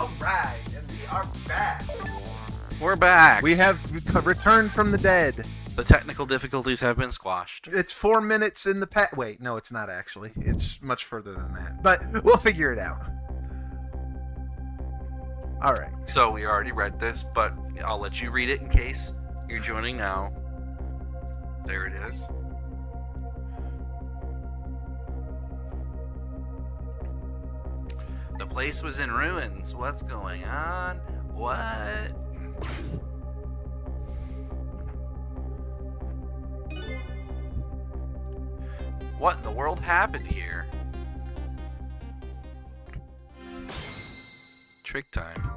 Alright, and we are back. We're back. We have returned from the dead. The technical difficulties have been squashed. It's 4 minutes in the past. Wait, no, it's not actually. It's much further than that. But we'll figure it out. Alright. So we already read this, but I'll let you read it in case you're joining now. There it is. The place was in ruins. What's going on? What? What in the world happened here? Trick time.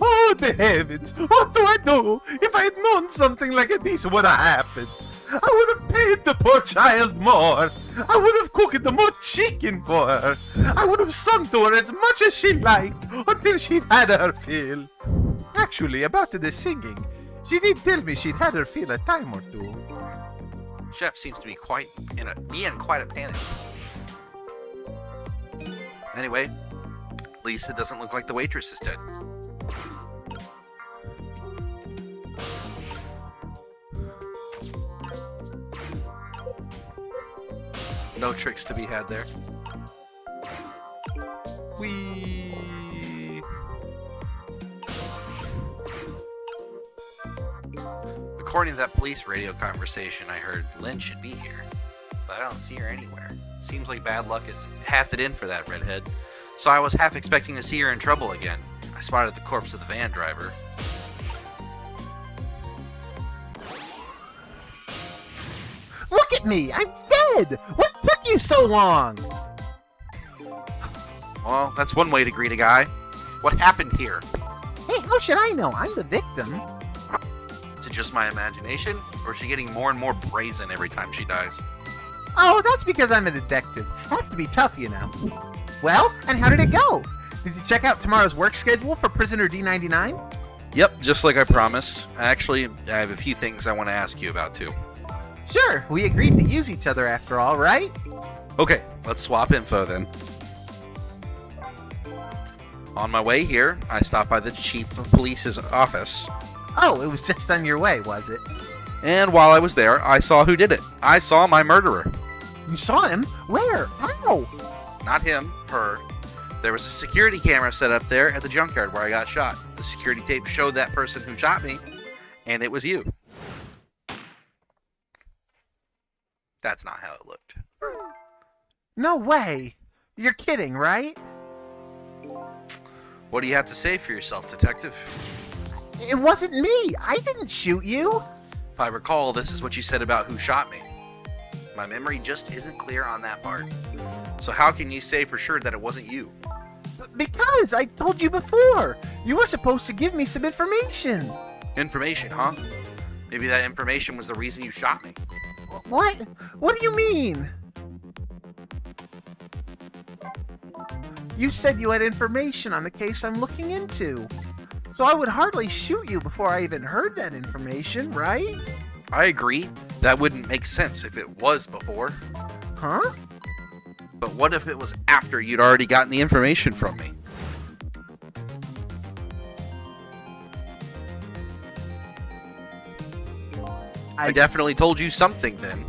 Oh, the heavens! What do I do? If I had known something like this would have happened, I would have paid the poor child more. I would have cooked more chicken for her. I would have sung to her as much as she liked until she'd had her fill. Actually, about the singing, she did tell me she'd had her fill a time or two. Chef seems to be quite in quite a panic. Anyway, at least it doesn't look like the waitress is dead. No tricks to be had there. Whee! According to that police radio conversation I heard, Lynn should be here. But I don't see her anywhere. Seems like bad luck has it in for that redhead. So I was half expecting to see her in trouble again. I spotted the corpse of the van driver. Look at me! I'm dead! What took you so long? Well, that's one way to greet a guy. What happened here? Hey, how should I know? I'm the victim. Is it just my imagination? Or is she getting more and more brazen every time she dies? Oh, that's because I'm a detective. I have to be tough, you know. Well, and how did it go? Did you check out tomorrow's work schedule for prisoner D99? Yep, just like I promised. Actually, I have a few things I want to ask you about too. Sure, we agreed to use each other after all, right? Okay, let's swap info then. On my way here, I stopped by the chief of police's office. Oh, it was just on your way, was it? And while I was there, I saw who did it. I saw my murderer. You saw him? Where? How? Not him, her. There was a security camera set up there at the junkyard where I got shot. The security tape showed that person who shot me, and it was you. That's not how it looked. No way. You're kidding, right? What do you have to say for yourself, detective? It wasn't me. I didn't shoot you. If I recall, this is what you said about who shot me. My memory just isn't clear on that part. So how can you say for sure that it wasn't you? Because I told you before. You were supposed to give me some information. Information, huh? Maybe that information was the reason you shot me. What? What do you mean? You said you had information on the case I'm looking into. So I would hardly shoot you before I even heard that information, right? I agree. That wouldn't make sense if it was before. Huh? But what if it was after you'd already gotten the information from me? I definitely told you something then.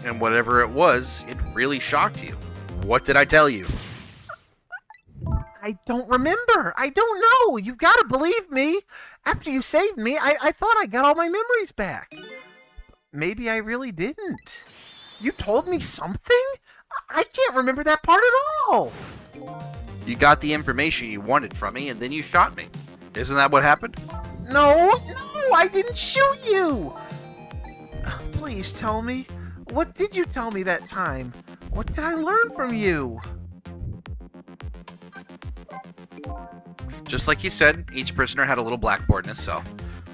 And whatever it was, it really shocked you. What did I tell you? I don't remember. I don't know. You've got to believe me. After you saved me, I thought I got all my memories back. Maybe I really didn't. You told me something? I can't remember that part at all. You got the information you wanted from me, and then you shot me. Isn't that what happened? No, I didn't shoot you. Please tell me. What did you tell me that time? What did I learn from you? Just like you said, each prisoner had a little blackboard in his cell.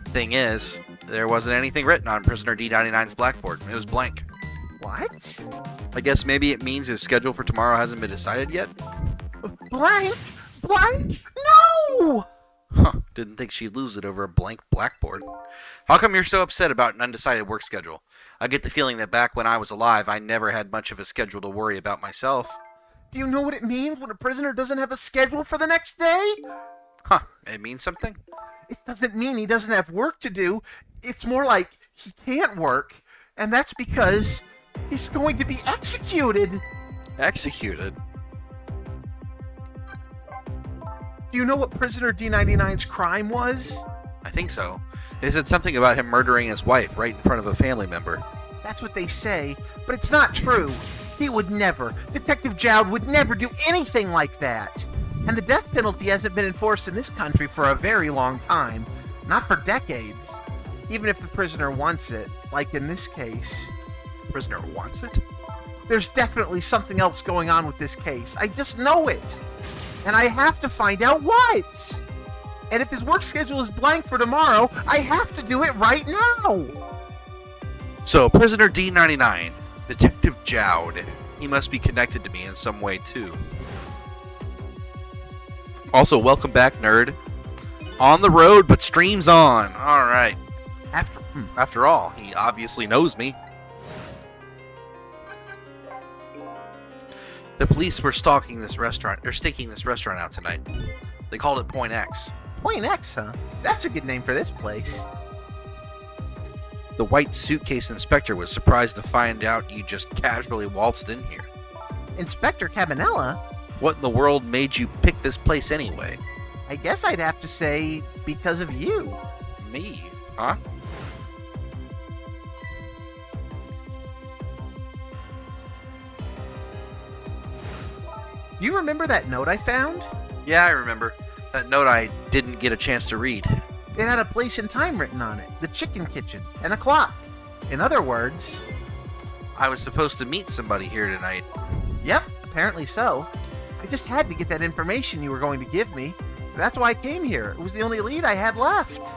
Thing is, there wasn't anything written on prisoner D99's blackboard. It was blank. What? I guess maybe it means his schedule for tomorrow hasn't been decided yet? Blank? Blank? No! Huh. Didn't think she'd lose it over a blank blackboard. How come you're so upset about an undecided work schedule? I get the feeling that back when I was alive, I never had much of a schedule to worry about myself. Do you know what it means when a prisoner doesn't have a schedule for the next day? Huh, it means something? It doesn't mean he doesn't have work to do. It's more like he can't work, and that's because he's going to be executed. Executed? Do you know what prisoner D99's crime was? I think so. They said something about him murdering his wife right in front of a family member. That's what they say, but it's not true. He would never. Detective Jowd would never do anything like that. And the death penalty hasn't been enforced in this country for a very long time. Not for decades. Even if the prisoner wants it, like in this case. Prisoner wants it? There's definitely something else going on with this case. I just know it. And I have to find out what. And if his work schedule is blank for tomorrow, I have to do it right now. So, prisoner D99, Detective Jowd. He must be connected to me in some way, too. Also, welcome back, nerd. On the road, but streams on. Alright. After all, he obviously knows me. The police were stalking this restaurant, or staking this restaurant out tonight. They called it Point X. Point X, huh? That's a good name for this place. The white suitcase inspector was surprised to find out you just casually waltzed in here. Inspector Cabanella? What in the world made you pick this place anyway? I guess I'd have to say because of you. Me? Huh? You remember that note I found? Yeah, I remember. That note I didn't get a chance to read. It had a place and time written on it. The Chicken Kitchen. 10 o'clock. In other words... I was supposed to meet somebody here tonight. Yep, apparently so. I just had to get that information you were going to give me. That's why I came here. It was the only lead I had left.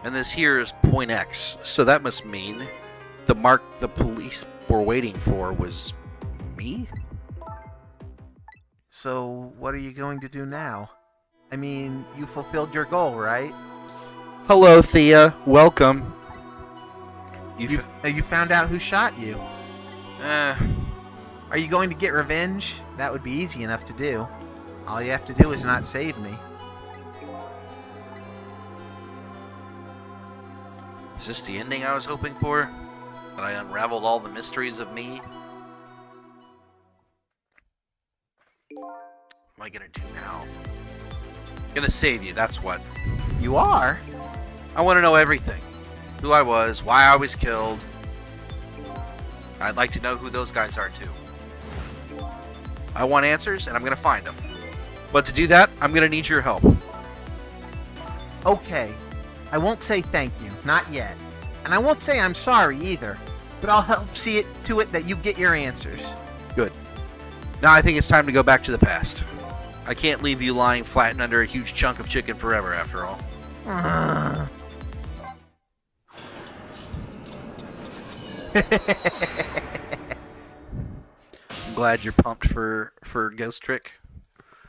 And this here is Point X, so that must mean the mark the police were waiting for was me? So, what are you going to do now? I mean, you fulfilled your goal, right? Hello, Thea. Welcome. You found out who shot you. Are you going to get revenge? That would be easy enough to do. All you have to do is not save me. Is this the ending I was hoping for? That I unraveled all the mysteries of me? What am I gonna do now? I'm gonna save you, that's what. You are? I want to know everything. Who I was, why I was killed. I'd like to know who those guys are too. I want answers, and I'm gonna find them. But to do that, I'm gonna need your help. Okay. I won't say thank you. Not yet. And I won't say I'm sorry either. But I'll help see to it that you get your answers. Good. Now I think it's time to go back to the past. I can't leave you lying flattened under a huge chunk of chicken forever, after all. I'm glad you're pumped for Ghost Trick.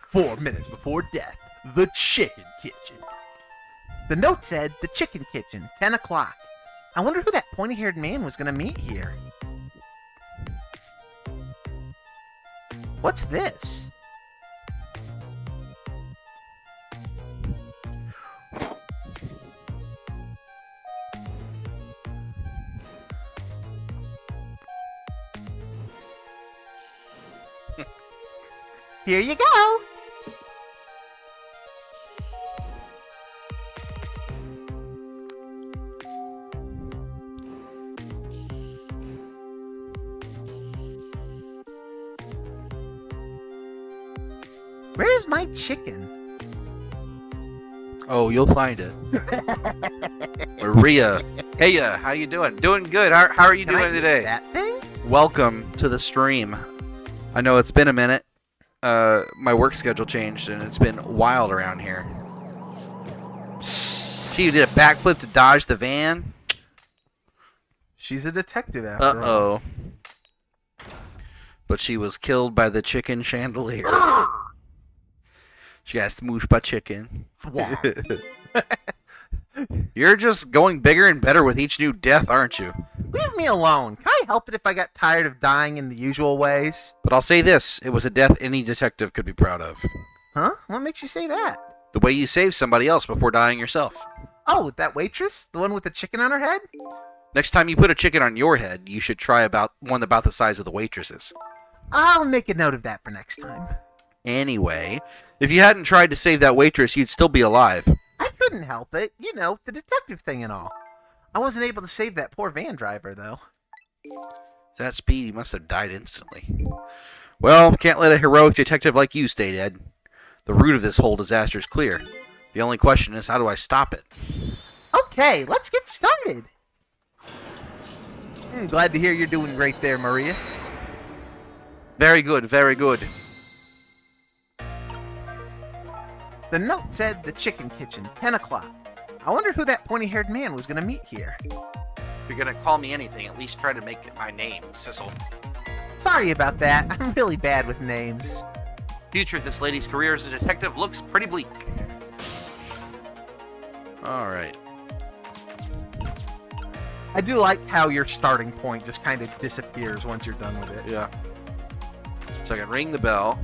4 minutes before death, the Chicken Kitchen. The note said the Chicken Kitchen, 10 o'clock. I wonder who that pointy-haired man was going to meet here. What's this? Here you go! Where's my chicken? Oh, you'll find it. Maria. Hey, how you doing? Doing good. How are you Can I doing eat today? that thing? Welcome to the stream. I know it's been a minute. My work schedule changed, and it's been wild around here. She did a backflip to dodge the van. She's a detective after all. Uh-oh. But she was killed by the chicken chandelier. She got smooshed by chicken. You're just going bigger and better with each new death, aren't you? Leave me alone. Can I help it if I got tired of dying in the usual ways? But I'll say this, it was a death any detective could be proud of. Huh? What makes you say that? The way you saved somebody else before dying yourself. Oh, that waitress? The one with the chicken on her head? Next time you put a chicken on your head, you should try one about the size of the waitress's. I'll make a note of that for next time. Anyway, if you hadn't tried to save that waitress, you'd still be alive. I couldn't help it. You know, the detective thing and all. I wasn't able to save that poor van driver, though. That speed, he must have died instantly. Well, can't let a heroic detective like you stay dead. The root of this whole disaster is clear. The only question is, how do I stop it? Okay, let's get started. I'm glad to hear you're doing great there, Maria. Very good, very good. The note said the chicken kitchen, 10 o'clock. I wondered who that pointy-haired man was going to meet here. If you're gonna call me anything, at least try to make it my name, Sissel. Sorry about that. I'm really bad with names. Future of this lady's career as a detective looks pretty bleak. Alright. I do like how your starting point just kind of disappears once you're done with it. Yeah. So I can ring the bell.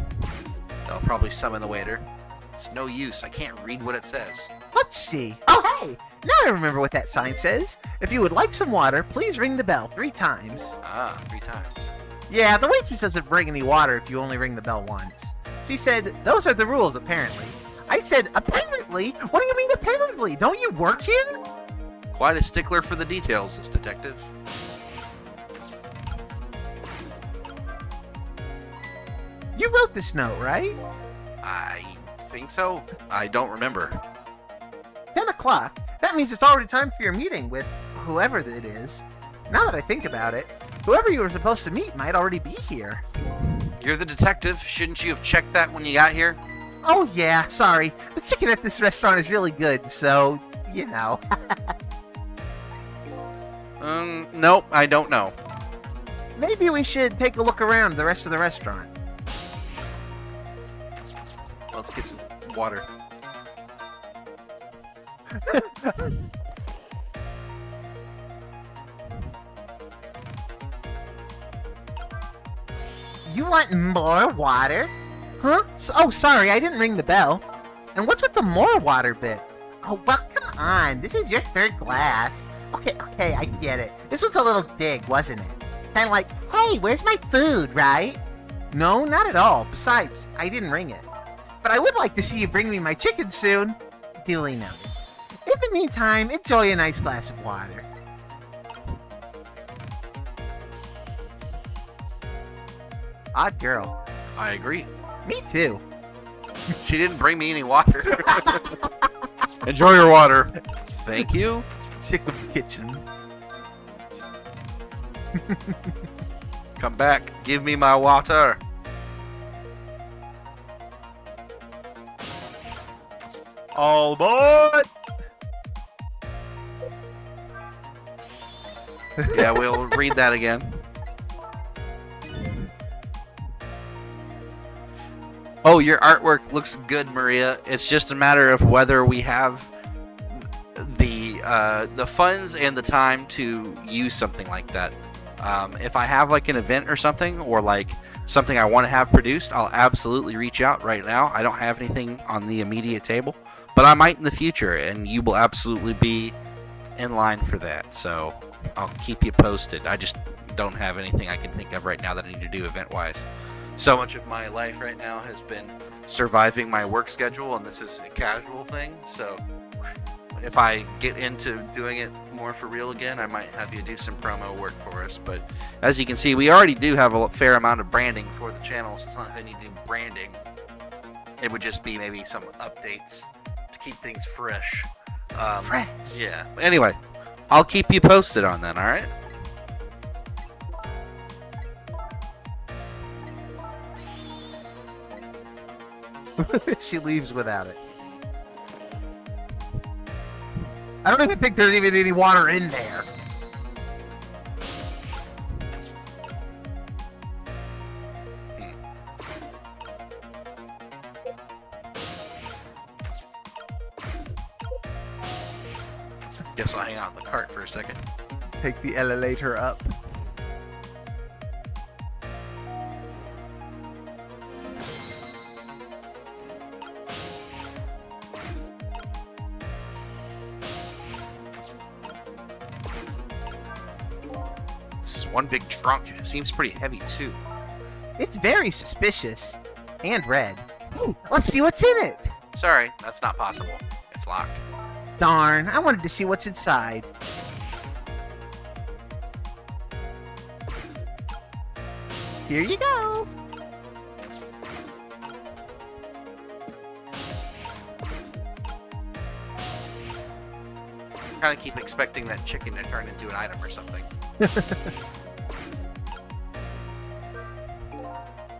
I'll probably summon the waiter. It's no use. I can't read what it says. Let's see. Oh, hey! Now I remember what that sign says. If you would like some water, please ring the bell 3 times. Ah, 3 times. Yeah, the waitress doesn't bring any water if you only ring the bell once. She said, those are the rules, apparently. I said, apparently? What do you mean, apparently? Don't you work here? Quite a stickler for the details, this detective. You wrote this note, right? I think so. I don't remember. 10 o'clock? That means it's already time for your meeting with whoever it is. Now that I think about it, whoever you were supposed to meet might already be here. You're the detective. Shouldn't you have checked that when you got here? Oh yeah, sorry. The chicken at this restaurant is really good, so, you know. Nope, I don't know. Maybe we should take a look around the rest of the restaurant. Let's get some water. You want more water? Huh? Oh, sorry, I didn't ring the bell. And what's with the more water bit? Oh, well, come on. This is your 3rd glass. Okay, I get it. This was a little dig, wasn't it? Kind of like, hey, where's my food, right? No, not at all. Besides, I didn't ring it. But I would like to see you bring me my chicken soon. Duly noted. In the meantime, enjoy a nice glass of water. Odd girl. I agree. Me too. She didn't bring me any water. Enjoy your water. Thank you. Chicken kitchen. Come back. Give me my water. All aboard! Yeah, we'll read that again. Oh, your artwork looks good, Maria. It's just a matter of whether we have the funds and the time to use something like that. If I have like an event or something, or like something I want to have produced, I'll absolutely reach out. Right now, I don't have anything on the immediate table, but I might in the future, and you will absolutely be in line for that. So I'll keep you posted. I just don't have anything I can think of right now that I need to do event-wise. So much of my life right now has been surviving my work schedule, and this is a casual thing. So if I get into doing it more for real again, I might have you do some promo work for us. But as you can see, we already do have a fair amount of branding for the channel, so it's not like I need to do branding. It would just be maybe some updates to keep things fresh. Fresh. Yeah. Anyway, I'll keep you posted on that, alright? She leaves without it. I don't even think there's even any water in there. Guess I'll hang out in the cart for a second. Take the elevator up. This is one big trunk. It seems pretty heavy, too. It's very suspicious. And red. Ooh, let's see what's in it. Sorry, that's not possible. It's locked. Darn, I wanted to see what's inside. Here you go. I kind of keep expecting that chicken to turn into an item or something.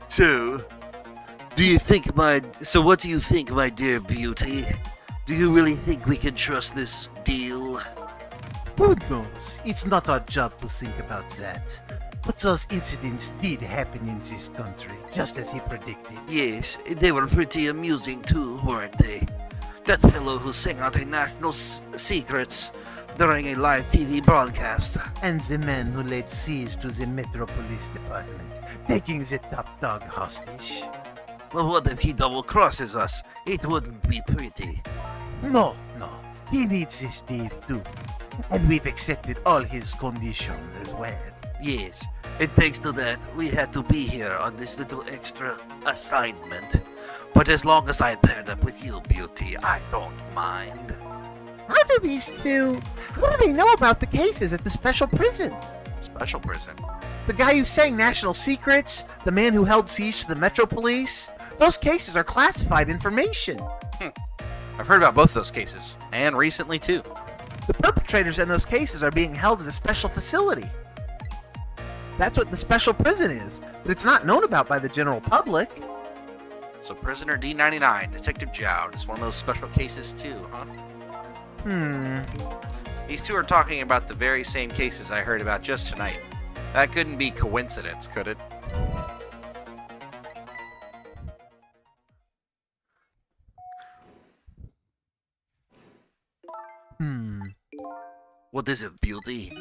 So, what do you think, my dear beauty? Do you really think we can trust this deal? Who knows? It's not our job to think about that. But those incidents did happen in this country, just as he predicted. Yes, they were pretty amusing too, weren't they? That fellow who sang out a national secrets during a live TV broadcast. And the man who laid siege to the Metro Police Department, taking the top dog hostage. Well, what if he double crosses us? It wouldn't be pretty. No, he needs this deal too. And we've accepted all his conditions as well. Yes, and thanks to that, we had to be here on this little extra assignment. But as long as I'm paired up with you, beauty, I don't mind. How do these two... How do they know about the cases at the special prison? Special prison. The guy who sang national secrets, the man who held siege to the Metro Police, those cases are classified information. I've heard about both those cases, and recently too. The perpetrators in those cases are being held at a special facility. That's what the special prison is, but it's not known about by the general public. So Prisoner D99, Detective Jowd, is one of those special cases too, huh? These two are talking about the very same cases I heard about just tonight. That couldn't be coincidence, could it? What is it, beauty?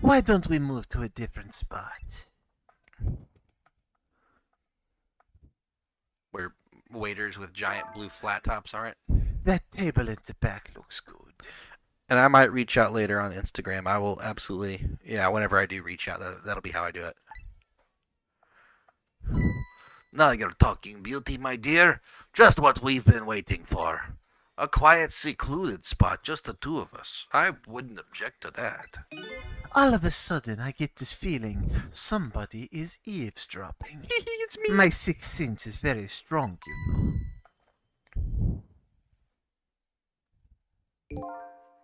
Why don't we move to a different spot? Where waiters with giant blue flat tops aren't? That table at the back looks good. And I might reach out later on Instagram. I will absolutely, whenever I do reach out, that'll be how I do it. Now you're talking, beauty, my dear. Just what we've been waiting for. A quiet, secluded spot, just the two of us. I wouldn't object to that. All of a sudden, I get this feeling somebody is eavesdropping. It's me. My sixth sense is very strong, you know.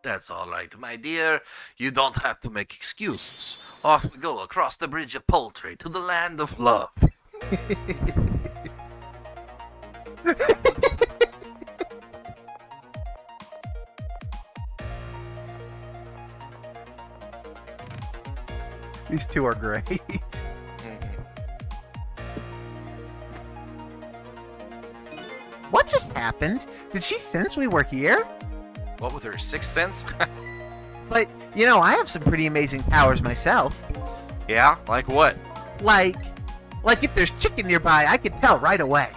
That's all right, my dear. You don't have to make excuses. Off we go across the bridge of Poultry to the land of love. These two are great. What just happened? Did she sense we were here? What with her sixth sense? But, you know, I have some pretty amazing powers myself. Yeah? Like what? Like if there's chicken nearby, I can tell right away.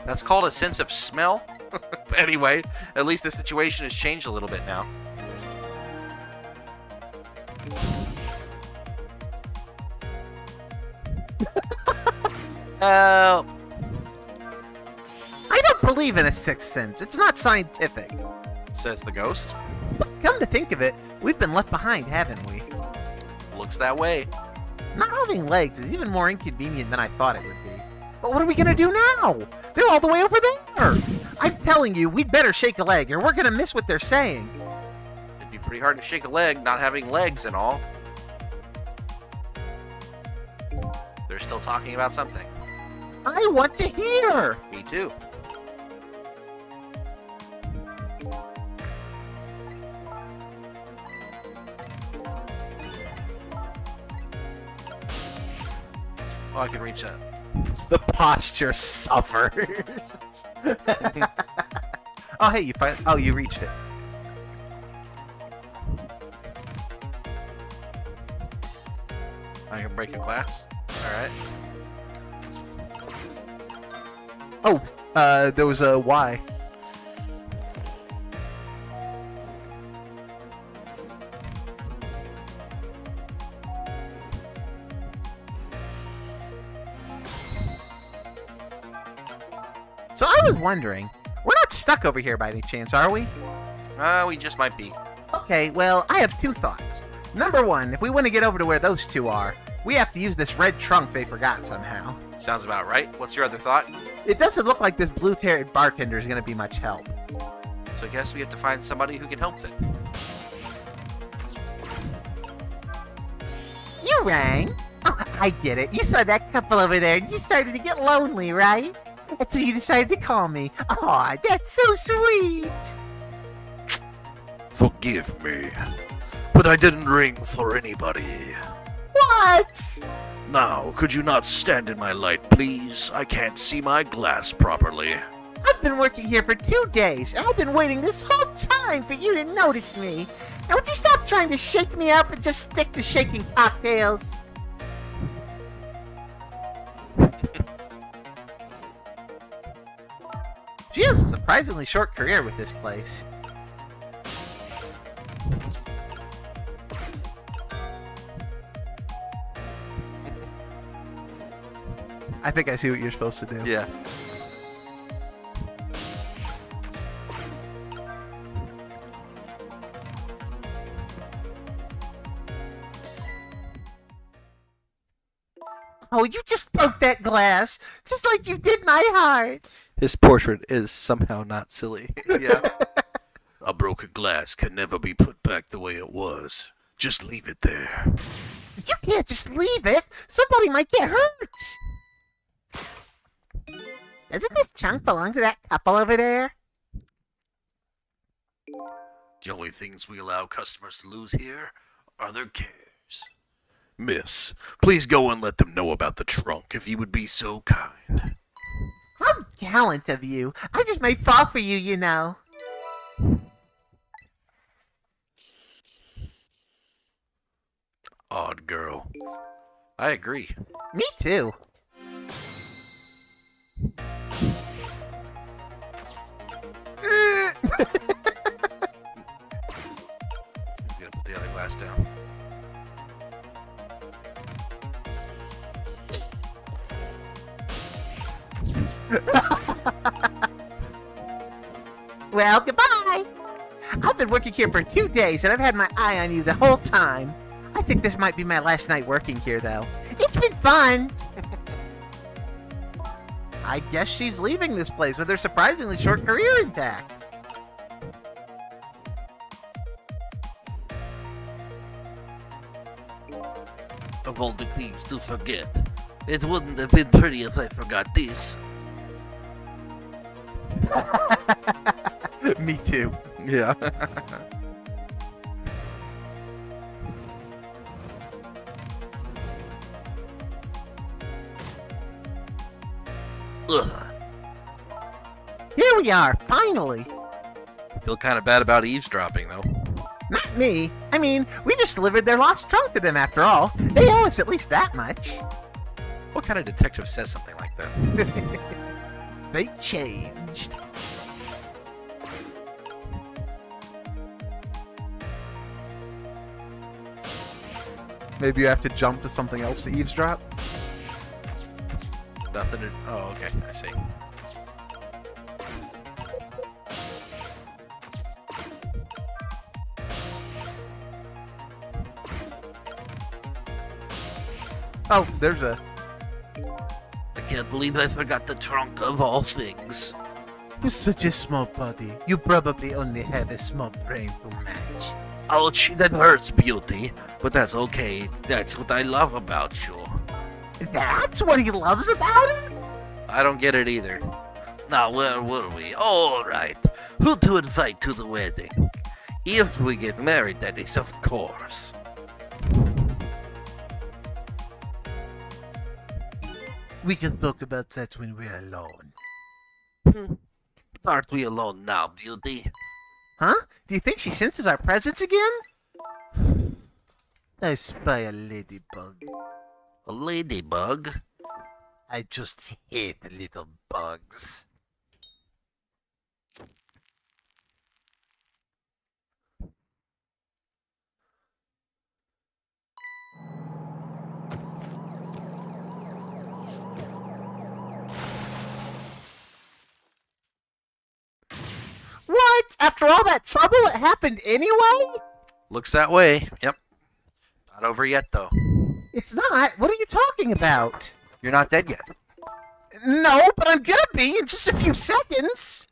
That's called a sense of smell? Anyway, at least the situation has changed a little bit now. Help! I don't believe in a sixth sense. It's not scientific. Says the ghost. But come to think of it, we've been left behind, haven't we? Looks that way. Not having legs is even more inconvenient than I thought it would be. But what are we gonna do now? They're all the way over there. I'm telling you, we'd better shake a leg or we're gonna miss what they're saying. It'd be pretty hard to shake a leg not having legs and all. They're still talking about something. I want to hear. Me too. Oh, I can reach that. The posture suffers. Oh, hey, you reached it. I can break a glass. All right. Oh, there was a Y. So I was wondering, we're not stuck over here by any chance, are we? We just might be. Okay, well, I have two thoughts. Number one, if we want to get over to where those two are, we have to use this red trunk they forgot somehow. Sounds about right. What's your other thought? It doesn't look like this blue-haired bartender is going to be much help. So I guess we have to find somebody who can help then. You rang? Oh, I get it. You saw that couple over there and you started to get lonely, right? And so you decided to call me. Aw, that's so sweet. Forgive me, but I didn't ring for anybody. What? Now, could you not stand in my light, please? I can't see my glass properly. I've been working here for 2 days, and I've been waiting this whole time for you to notice me. Now, would you stop trying to shake me up and just stick to shaking cocktails? She has a surprisingly short career with this place. I think I see what you're supposed to do. Yeah. Oh, you just broke that glass, just like you did my heart. His portrait is somehow not silly. Yeah. A broken glass can never be put back the way it was. Just leave it there. You can't just leave it. Somebody might get hurt. Doesn't this chunk belong to that couple over there? The only things we allow customers to lose here are their cares. Miss, please go and let them know about the trunk if you would be so kind. How gallant of you. I just might fall for you, you know. Odd girl. I agree. Me too. He's gonna put the other glass down. Well, goodbye. I've been working here for 2 days, and I've had my eye on you the whole time. I think this might be my last night working here, though. It's been fun. I guess she's leaving this place with her surprisingly short career intact. Of all the things to forget, it wouldn't have been pretty if I forgot this. Me too. Yeah. Ugh. Here we are, finally. Feel kind of bad about eavesdropping, though. Not me. I mean, we just delivered their lost trunk to them after all. They owe us at least that much. What kind of detective says something like that? They changed. Maybe you have to jump to something else to eavesdrop? Nothing to... Oh, okay. I see. Oh, there's a... I can't believe I forgot the trunk of all things. You're such a small body. You probably only have a small brain to match. Ouch, that hurts, Beauty. But that's okay. That's what I love about you. That's what he loves about it? I don't get it either. Now, where were we? All right. Who to invite to the wedding? If we get married, that is, of course. We can talk about that when we're alone. Aren't we alone now, Beauty? Huh? Do you think she senses our presence again? I spy a ladybug. A ladybug? I just hate little bugs. What? After all that trouble, it happened anyway? Looks that way. Yep. Not over yet, though. It's not. What are you talking about? You're not dead yet. No, but I'm gonna be in just a few seconds.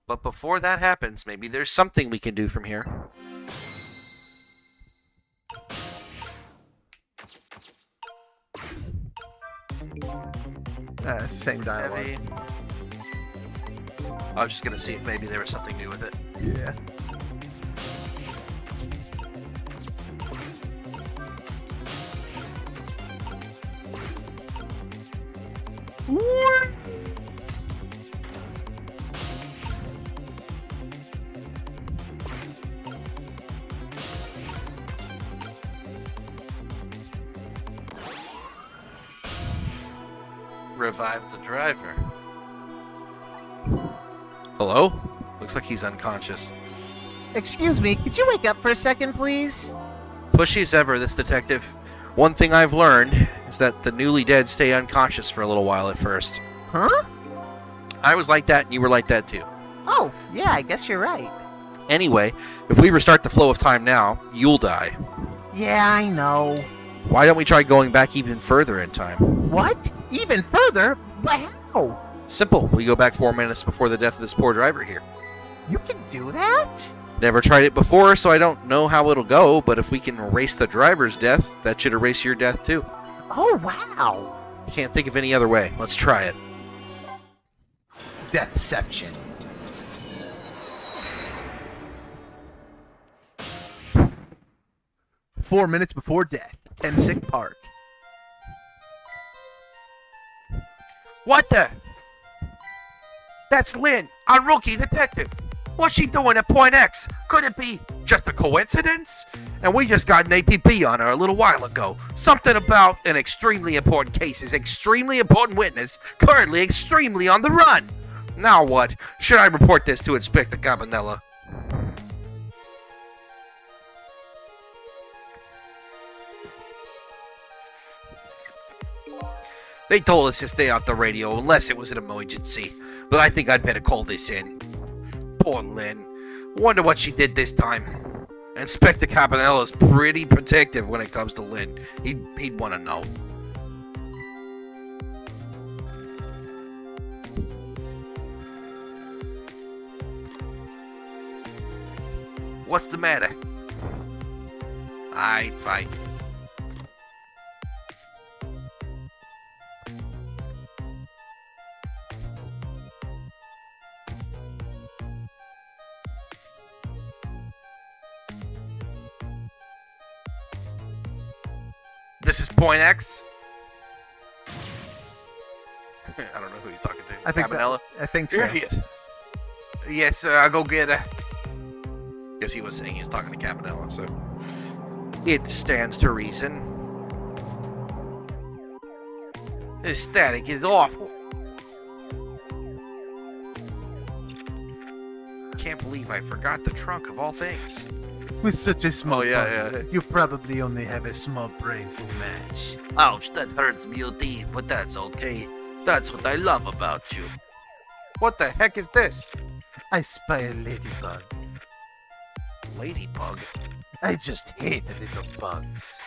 But before that happens, maybe there's something we can do from here. Same dialogue. Heavy. I was just gonna see if maybe there was something new with it. Yeah. Revive the driver. Hello? Looks like he's unconscious. Excuse me, could you wake up for a second, please? Pushy as ever, this detective. One thing I've learned is that the newly dead stay unconscious for a little while at first. Huh? I was like that, and you were like that too. Oh, yeah, I guess you're right. Anyway, if we restart the flow of time now, you'll die. Yeah, I know. Why don't we try going back even further in time? What? Even further? But how? Simple. We go back 4 minutes before the death of this poor driver here. You can do that? Never tried it before, so I don't know how it'll go, but if we can erase the driver's death, that should erase your death too. Oh, wow. Can't think of any other way. Let's try it. Deception. "4 minutes before death, Temsick Park." What the? That's Lynn, our rookie detective. What's she doing at Point X? Could it be just a coincidence? And we just got an APB on her a little while ago. Something about an extremely important case, is extremely important witness, currently extremely on the run. Now what? Should I report this to Inspector Cabanella? They told us to stay off the radio unless it was an emergency, but I think I'd better call this in. Poor Lynn. Wonder what she did this time. Inspector Cabanella's pretty protective when it comes to Lynn. He'd want to know. What's the matter? Aight, fine. This is Point X. I don't know who he's talking to. I think Cabanella? I think so. Here he is. Yes, I'll go get her. Guess he was saying he was talking to Cabanella, so. It stands to reason. This static is awful. Can't believe I forgot the trunk of all things. With such a small Oh, yeah, body, you probably only have a small brain to match. Ouch, that hurts, Beauty, but that's okay. That's what I love about you. What the heck is this? I spy a ladybug. Ladybug? I just hate little bugs.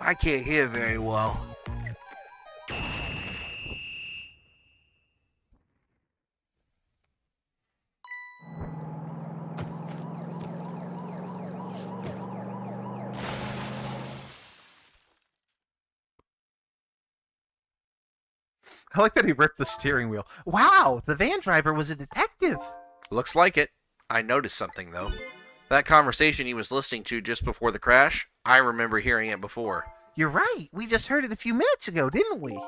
I can't hear very well. I like that he ripped the steering wheel. Wow, the van driver was a detective. Looks like it. I noticed something, though. That conversation he was listening to just before the crash, I remember hearing it before. You're right. We just heard it a few minutes ago, didn't we?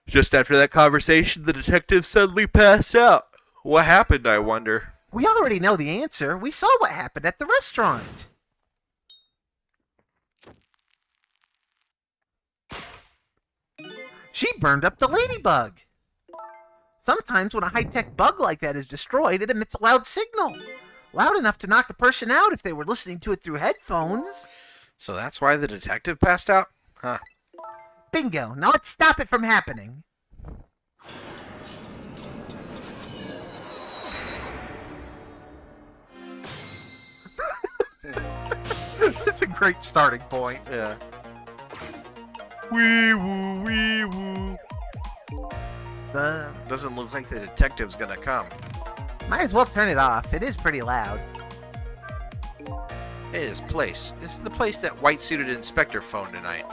Just after that conversation, the detective suddenly passed out. What happened, I wonder? We already know the answer. We saw what happened at the restaurant. She burned up the ladybug. Sometimes when a high-tech bug like that is destroyed, it emits a loud signal. Loud enough to knock a person out if they were listening to it through headphones. So that's why the detective passed out? Huh. Bingo. Now let's stop it from happening. It's a great starting point. Yeah. Wee woo, wee woo. Doesn't look like the detective's gonna come. Might as well turn it off. It is pretty loud. Hey, this place. This is the place that white-suited inspector phoned tonight.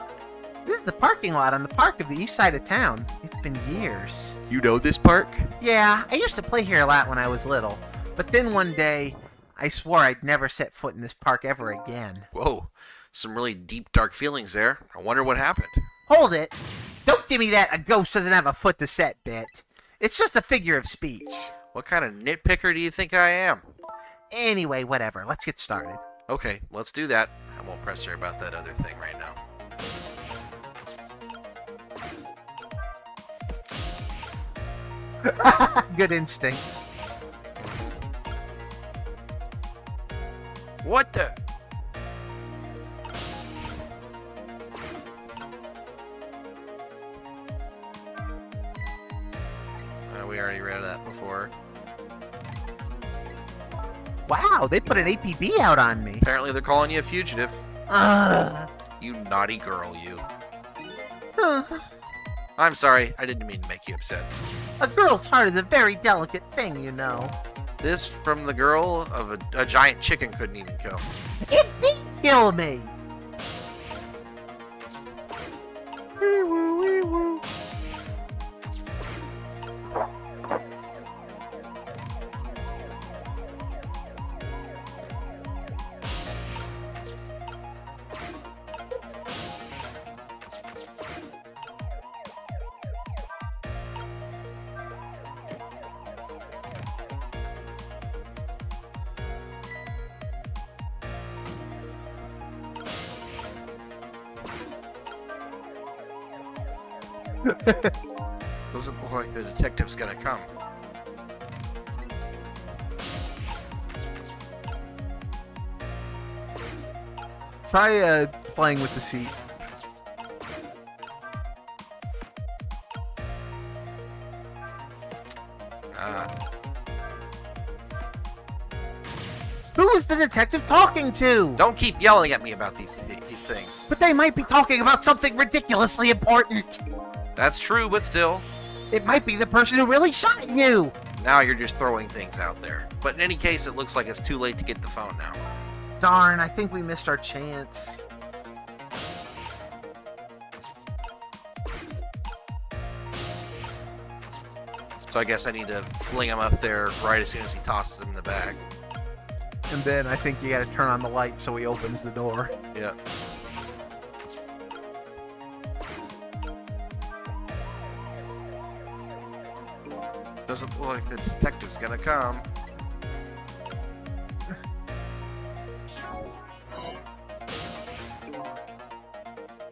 This is the parking lot on the park of the east side of town. It's been years. You know this park? Yeah, I used to play here a lot when I was little. But then one day, I swore I'd never set foot in this park ever again. Whoa. Some really deep, dark feelings there. I wonder what happened. Hold it! Don't give me that a ghost doesn't have a foot to set bit. It's just a figure of speech. What kind of nitpicker do you think I am? Anyway, whatever. Let's get started. Okay, let's do that. I won't press her about that other thing right now. Good instincts. What the? We already read that before. Wow, they put an APB out on me. Apparently they're calling you a fugitive. Ugh. You naughty girl, you. Huh. I'm sorry, I didn't mean to make you upset. A girl's heart is a very delicate thing, you know. This from the girl of a giant chicken couldn't even kill. It did kill me. Wee woo, wee woo. Doesn't look like the detective's gonna come. Try playing with the seat. Who is the detective talking to? Don't keep yelling at me about these things. But they might be talking about something ridiculously important. That's true, but still. It might be the person who really shot you. Now you're just throwing things out there. But in any case, it looks like it's too late to get the phone now. Darn, I think we missed our chance. So I guess I need to fling him up there right as soon as he tosses him in the bag. And then I think you gotta turn on the light so he opens the door. Yeah. Doesn't look like the detective's gonna come.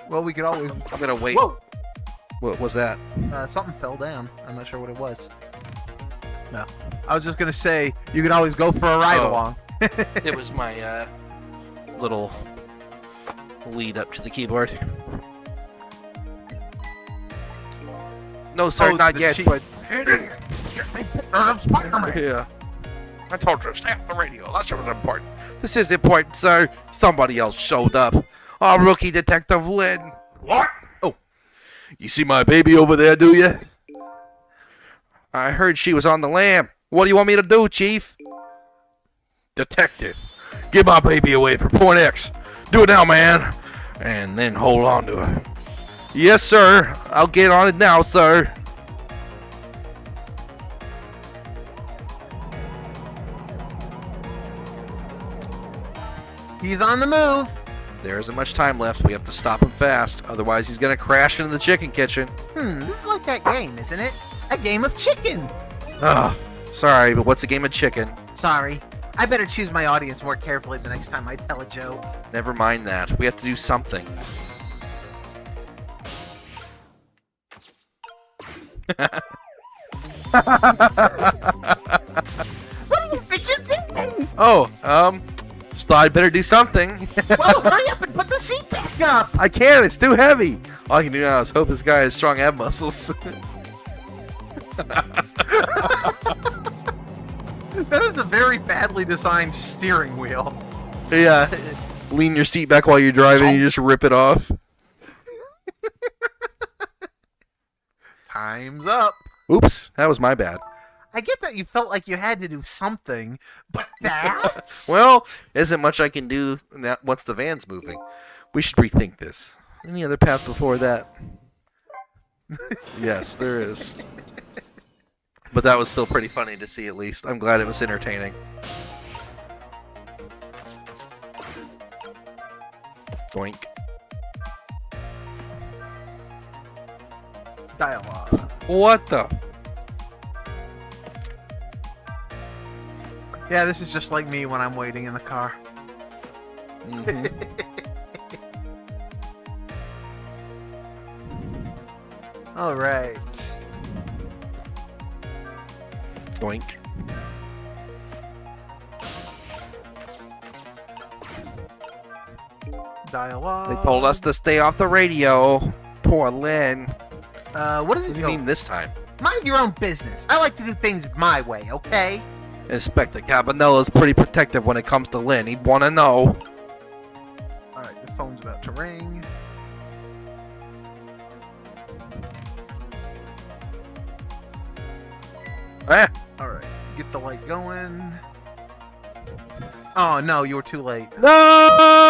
Well, we could always... I'm gonna wait. Whoa! What was that? Something fell down. I'm not sure what it was. No. I was just gonna say, you could always go for a ride along. It was my little lead up to the keyboard. No, sir, Oh, not the yet. cheap- But Yeah. I told you, stay off the radio. That shit was important. This is important, sir. Somebody else showed up. Our rookie detective Lynn. What? Oh. You see my baby over there, do you? I heard she was on the lam. What do you want me to do, Chief? Detective, get my baby away from Point X. Do it now, man. And then hold on to her. Yes, sir. I'll get on it now, sir. He's on the move. there isn't much time left. We have to stop him fast. Otherwise, he's going to crash into the chicken kitchen. This is like that game, isn't it? A game of chicken. Ugh. Sorry, but what's a game of chicken? Sorry. I better choose my audience more carefully the next time I tell a joke. Never mind that. We have to do something. What do you think you're doing? Oh, just thought I'd better do something. Well, hurry up and put the seat back up. I can't, it's too heavy. All I can do now is hope this guy has strong ab muscles. That is a very badly designed steering wheel. Yeah, lean your seat back while you're driving and you just rip it off. Time's up. Oops, that was my bad. I get that you felt like you had to do something, but that? Well, isn't much I can do once the van's moving. We should rethink this. Any other path before that? Yes, there is. But that was still pretty funny to see, at least. I'm glad it was entertaining. Doink. Dialogue. What the? Yeah, this is just like me when I'm waiting in the car. Mhm. All right. Doink. Dialogue. They told us to stay off the radio. Poor Lynn. What does What it do you mean this time? Mind your own business. I like to do things my way, okay? Inspector Cabanella's pretty protective when it comes to Lynn. He'd want to know. All right, the phone's about to ring. Eh? All right, get the light going. Oh no, you were too late. No!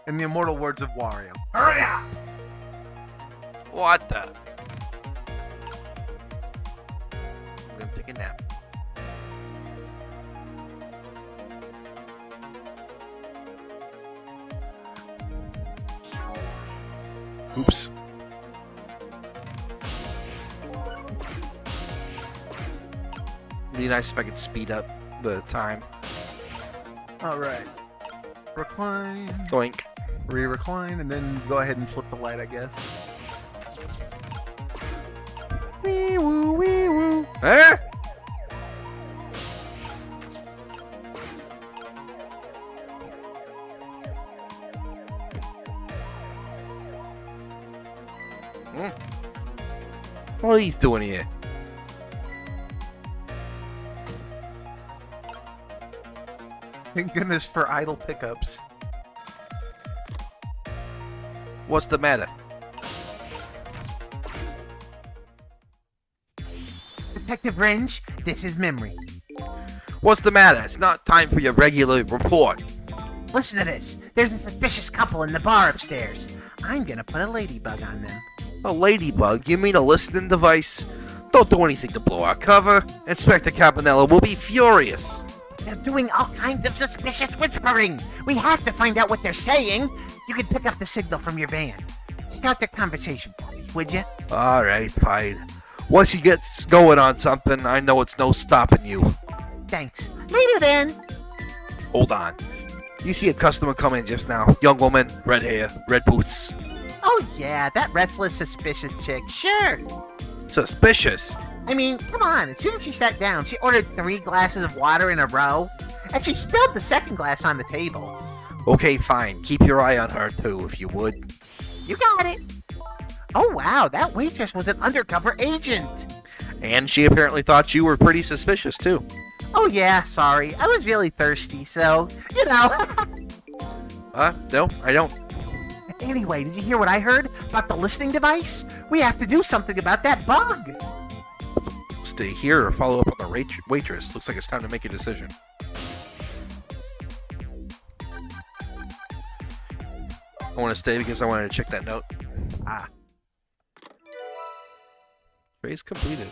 In the immortal words of Wario. Hurry up! What the? I'm gonna take a nap. Oops. It'd be nice if I could speed up the time. All right. Recline, Doink. re-recline, and then go ahead and flip the light, I guess. Wee woo, wee woo. Eh? What are these doing here? Thank goodness for idle pickups. What's the matter? Detective Range, this is Memory. What's the matter? It's not time for your regular report. Listen to this. There's a suspicious couple in the bar upstairs. I'm gonna put a ladybug on them. A ladybug? You mean a listening device? Don't do anything to blow our cover. Inspector Campanella will be furious. They're doing all kinds of suspicious whispering. We have to find out what they're saying. You can pick up the signal from your van. Check out their conversation for me, would you? Alright, fine. Once he gets going on something, I know it's no stopping you. Thanks. Later then. Hold on. You see a customer come in just now. Young woman, red hair, red boots. Oh yeah, that restless, suspicious chick. Sure. Suspicious. I mean, come on. As soon as she sat down, she ordered 3 glasses of water in a row, and she spilled the second glass on the table. Okay, fine. Keep your eye on her too, if you would. You got it. Oh wow, that waitress was an undercover agent. And she apparently thought you were pretty suspicious too. Oh yeah, sorry. I was really thirsty, so, you know. No, I don't. Anyway, did you hear what I heard about the listening device? We have to do something about that bug. Stay here or follow up on the waitress. Looks like it's time to make a decision. I want to stay because I wanted to check that note. Ah. Phase completed.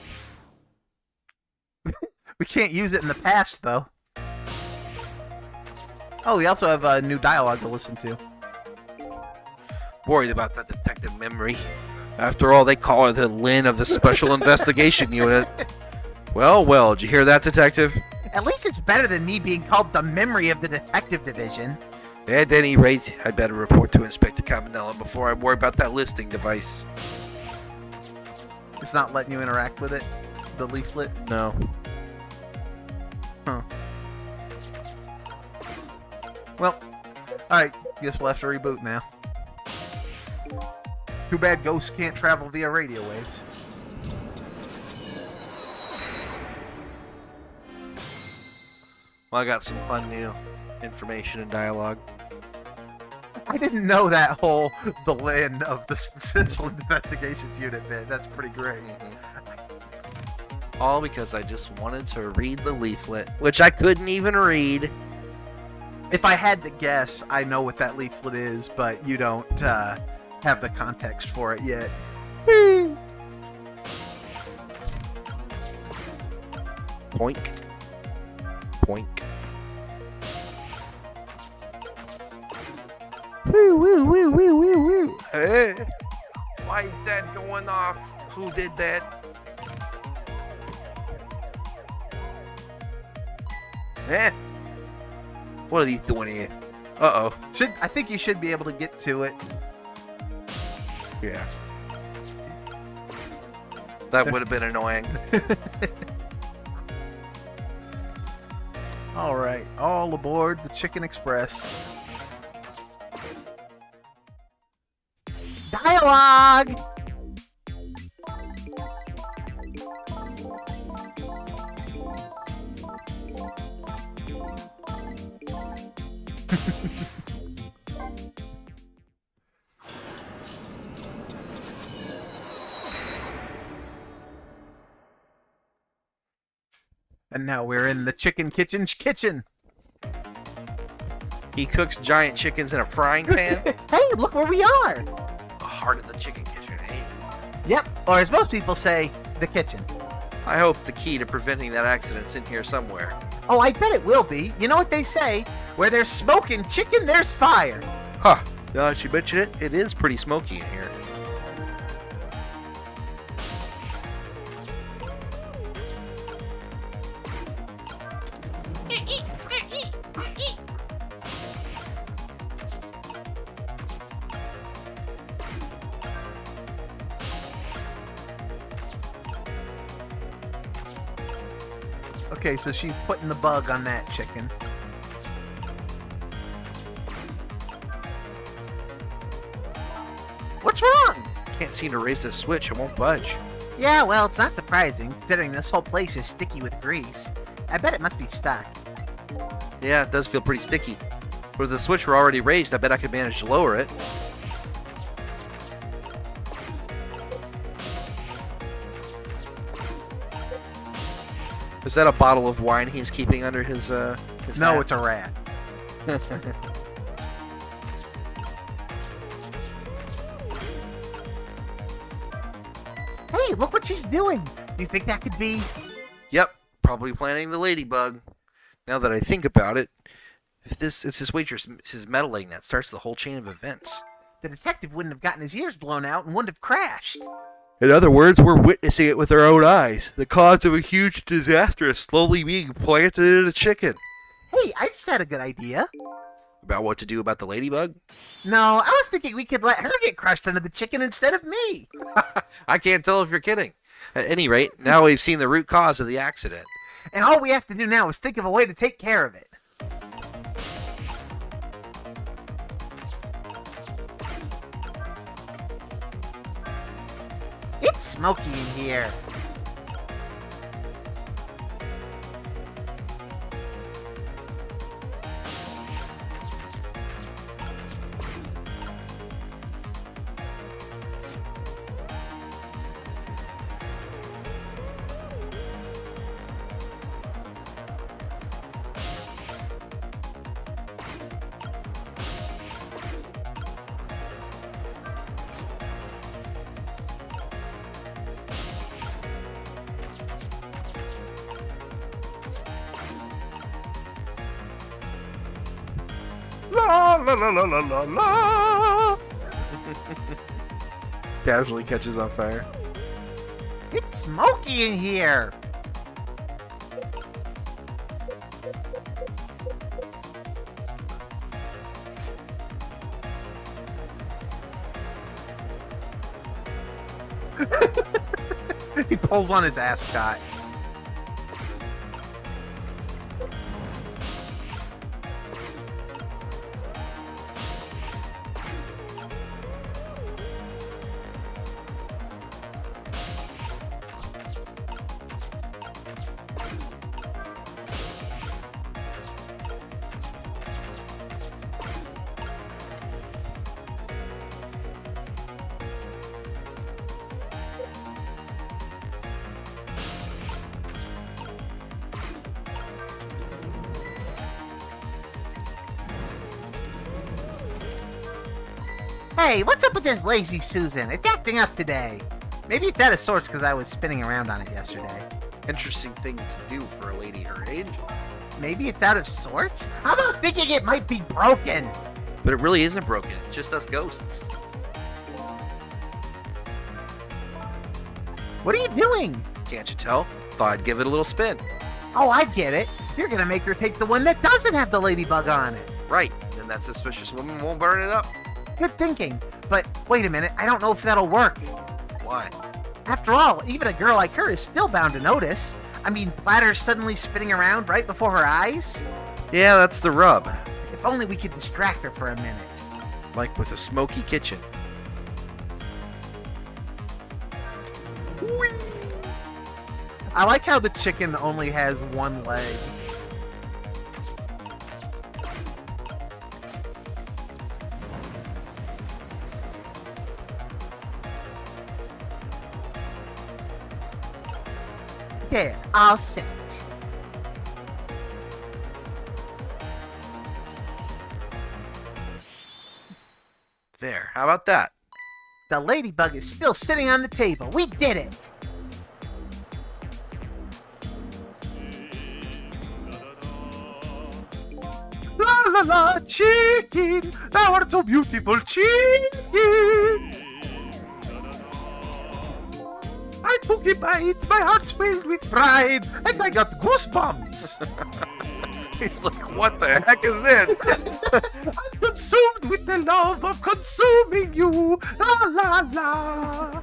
We can't use it in the past, though. Oh, we also have a new dialogue to listen to. Worried about that detective Memory. After all, they call her the Lynn of the Special Investigation Unit. Well, did you hear that, Detective? At least it's better than me being called the memory of the detective division. At any rate, I'd better report to Inspector Cabanella before I worry about that listing device. It's not letting you interact with it? The leaflet? No. Huh. Well, alright. Guess we'll have to reboot now. Too bad ghosts can't travel via radio waves. Well, I got some fun new information and dialogue. I didn't know that whole the Lynn of the Special Investigations Unit bit. That's pretty great. All because I just wanted to read the leaflet, which I couldn't even read. If I had to guess, I know what that leaflet is, but you don't have the context for it yet. Poink. Poink. Woo, woo, woo, woo, woo, woo. Hey. Why is that going off? Who did that? Eh? What are these doing here? Uh-oh. I think you should be able to get to it. Yeah. That would have been annoying. All right, all aboard the Chicken Express. Dialogue! And now we're in the Chicken Kitchen's kitchen. He cooks giant chickens in a frying pan. Hey, look where we are! The heart of the chicken kitchen, eh? Yep, or as most people say, the kitchen. I hope the key to preventing that accident's in here somewhere. Oh, I bet it will be. You know what they say? Where there's smoke and chicken, there's fire. Huh. Now that you mention it, it is pretty smoky in here. Okay, so she's putting the bug on that chicken. What's wrong? Can't seem to raise this switch. It won't budge. Yeah, well, it's not surprising, considering this whole place is sticky with grease. I bet it must be stuck. Yeah, it does feel pretty sticky. But if the switch were already raised, I bet I could manage to lower it. Is that a bottle of wine he's keeping under his No, hat? it's a rat. Hey, look what she's doing. Do you think that could be... Yep, probably planning the ladybug. Now that I think about it, if it's this waitress's meddling that starts the whole chain of events. The detective wouldn't have gotten his ears blown out and wouldn't have crashed. In other words, we're witnessing it with our own eyes. The cause of a huge disaster is slowly being planted in a chicken. Hey, I just had a good idea. About what to do about the ladybug? No, I was thinking we could let her get crushed under the chicken instead of me. I can't tell if you're kidding. At any rate, now we've seen the root cause of the accident. And all we have to do now is think of a way to take care of it. It's smoky in here. La la la la la la la. Casually catches on fire. It's smoky in here. He pulls on his ascot. Hey, what's up with this lazy Susan? It's acting up today. Maybe it's out of sorts because I was spinning around on it yesterday. Interesting thing to do for a lady her age. Maybe it's out of sorts? How about thinking it might be broken? But it really isn't broken. It's just us ghosts. What are you doing? Can't you tell? Thought I'd give it a little spin. Oh, I get it. You're gonna make her take the one that doesn't have the ladybug on it. Right. Then that suspicious woman won't burn it up. Good thinking. But wait a minute, I don't know if that'll work. Why? After all, even a girl like her is still bound to notice. I mean, Platter's suddenly spinning around right before her eyes. Yeah, that's the rub. If only we could distract her for a minute. Like with a smoky kitchen. I like how the chicken only has one leg. There, all set. There, how about that? The ladybug is still sitting on the table. We did it! La la la, chicken! Thou art so beautiful, chicken! I took a bite, my heart swelled with pride, and I got goosebumps! He's like, what the heck is this? I'm consumed with the love of consuming you! La la la!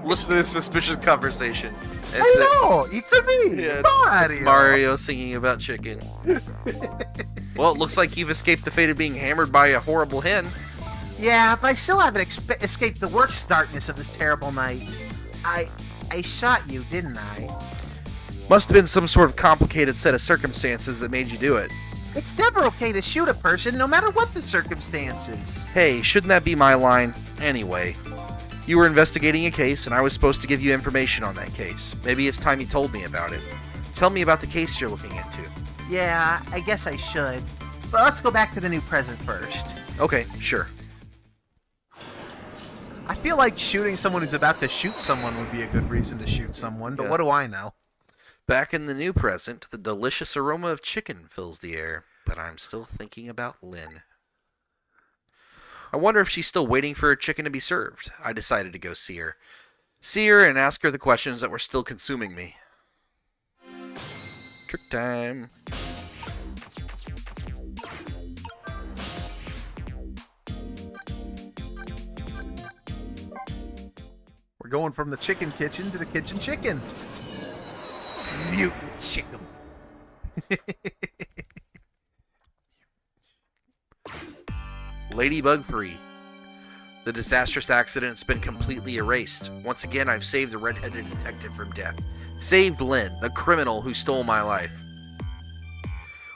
Listen to this suspicious conversation. I know! It's a me! Yeah, Mario! it's Mario singing about chicken. Well, it looks like you've escaped the fate of being hammered by a horrible hen. Yeah, but I still haven't escaped the worst darkness of this terrible night. I shot you, didn't I? Must have been some sort of complicated set of circumstances that made you do it. It's never okay to shoot a person, no matter what the circumstances. Hey, shouldn't that be my line? Anyway, you were investigating a case, and I was supposed to give you information on that case. Maybe it's time you told me about it. Tell me about the case you're looking into. Yeah, I guess I should. But let's go back to the new present first. Okay, sure. I feel like shooting someone who's about to shoot someone would be a good reason to shoot someone, but Yeah. what do I know? Back in the new present, the delicious aroma of chicken fills the air, but I'm still thinking about Lynn. I wonder if she's still waiting for her chicken to be served. I decided to go see her. See her and ask her the questions that were still consuming me. Trick time. We're going from the chicken kitchen to the kitchen chicken. Mutant chicken. Ladybug free. The disastrous accident's been completely erased. Once again, I've saved the red-headed detective from death. Saved Lynn, the criminal who stole my life.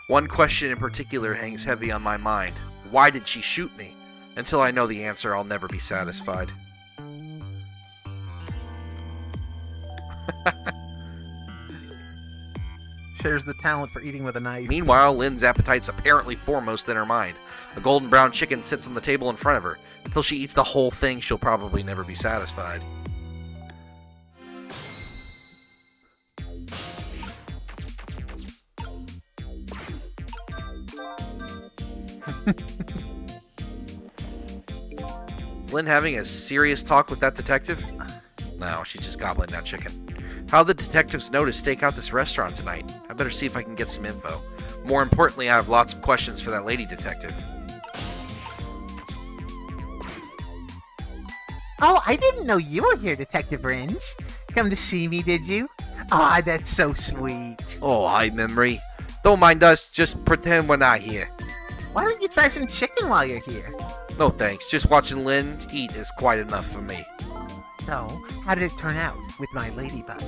One question in particular hangs heavy on my mind. Why did she shoot me? Until I know the answer, I'll never be satisfied. Shares the talent for eating with a knife. Meanwhile, Lynn's appetite's apparently foremost in her mind. A golden brown chicken sits on the table in front of her. Until she eats the whole thing, she'll probably never be satisfied. Is Lynn having a serious talk with that detective? No, she's just gobbling that chicken. How the detectives know to stake out this restaurant tonight? I better see if I can get some info. More importantly, I have lots of questions for that lady detective. Oh, I didn't know you were here, Detective Ringe. Come to see me, did you? Ah, that's so sweet. Oh, hi, Memory. Don't mind us, just pretend we're not here. Why don't you try some chicken while you're here? No thanks, just watching Lynn eat is quite enough for me. So, how did it turn out with my ladybug?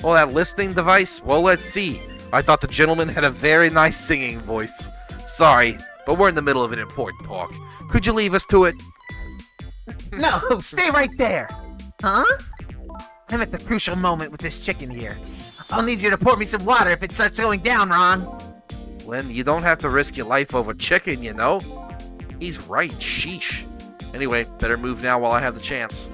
Oh, that listening device? Well, let's see. I thought the gentleman had a very nice singing voice. Sorry, but we're in the middle of an important talk. Could you leave us to it? No, stay right there. Huh? I'm at the crucial moment with this chicken here. I'll need you to pour me some water if it starts going down, Ron. Lynn, you don't have to risk your life over chicken, you know? He's right, sheesh. Anyway, better move now while I have the chance.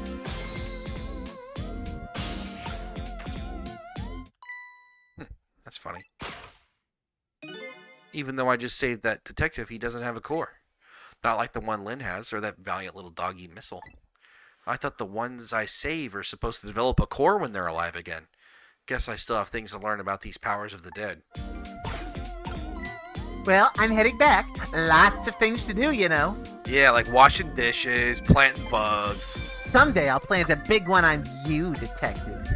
That's funny. Even though I just saved that detective, he doesn't have a core. Not like the one Lynn has, or that valiant little doggy Missile. I thought the ones I save are supposed to develop a core when they're alive again. Guess I still have things to learn about these powers of the dead. Well, I'm heading back. Lots of things to do, you know. Yeah, like washing dishes, planting bugs. Someday I'll plant a big one on you, Detective.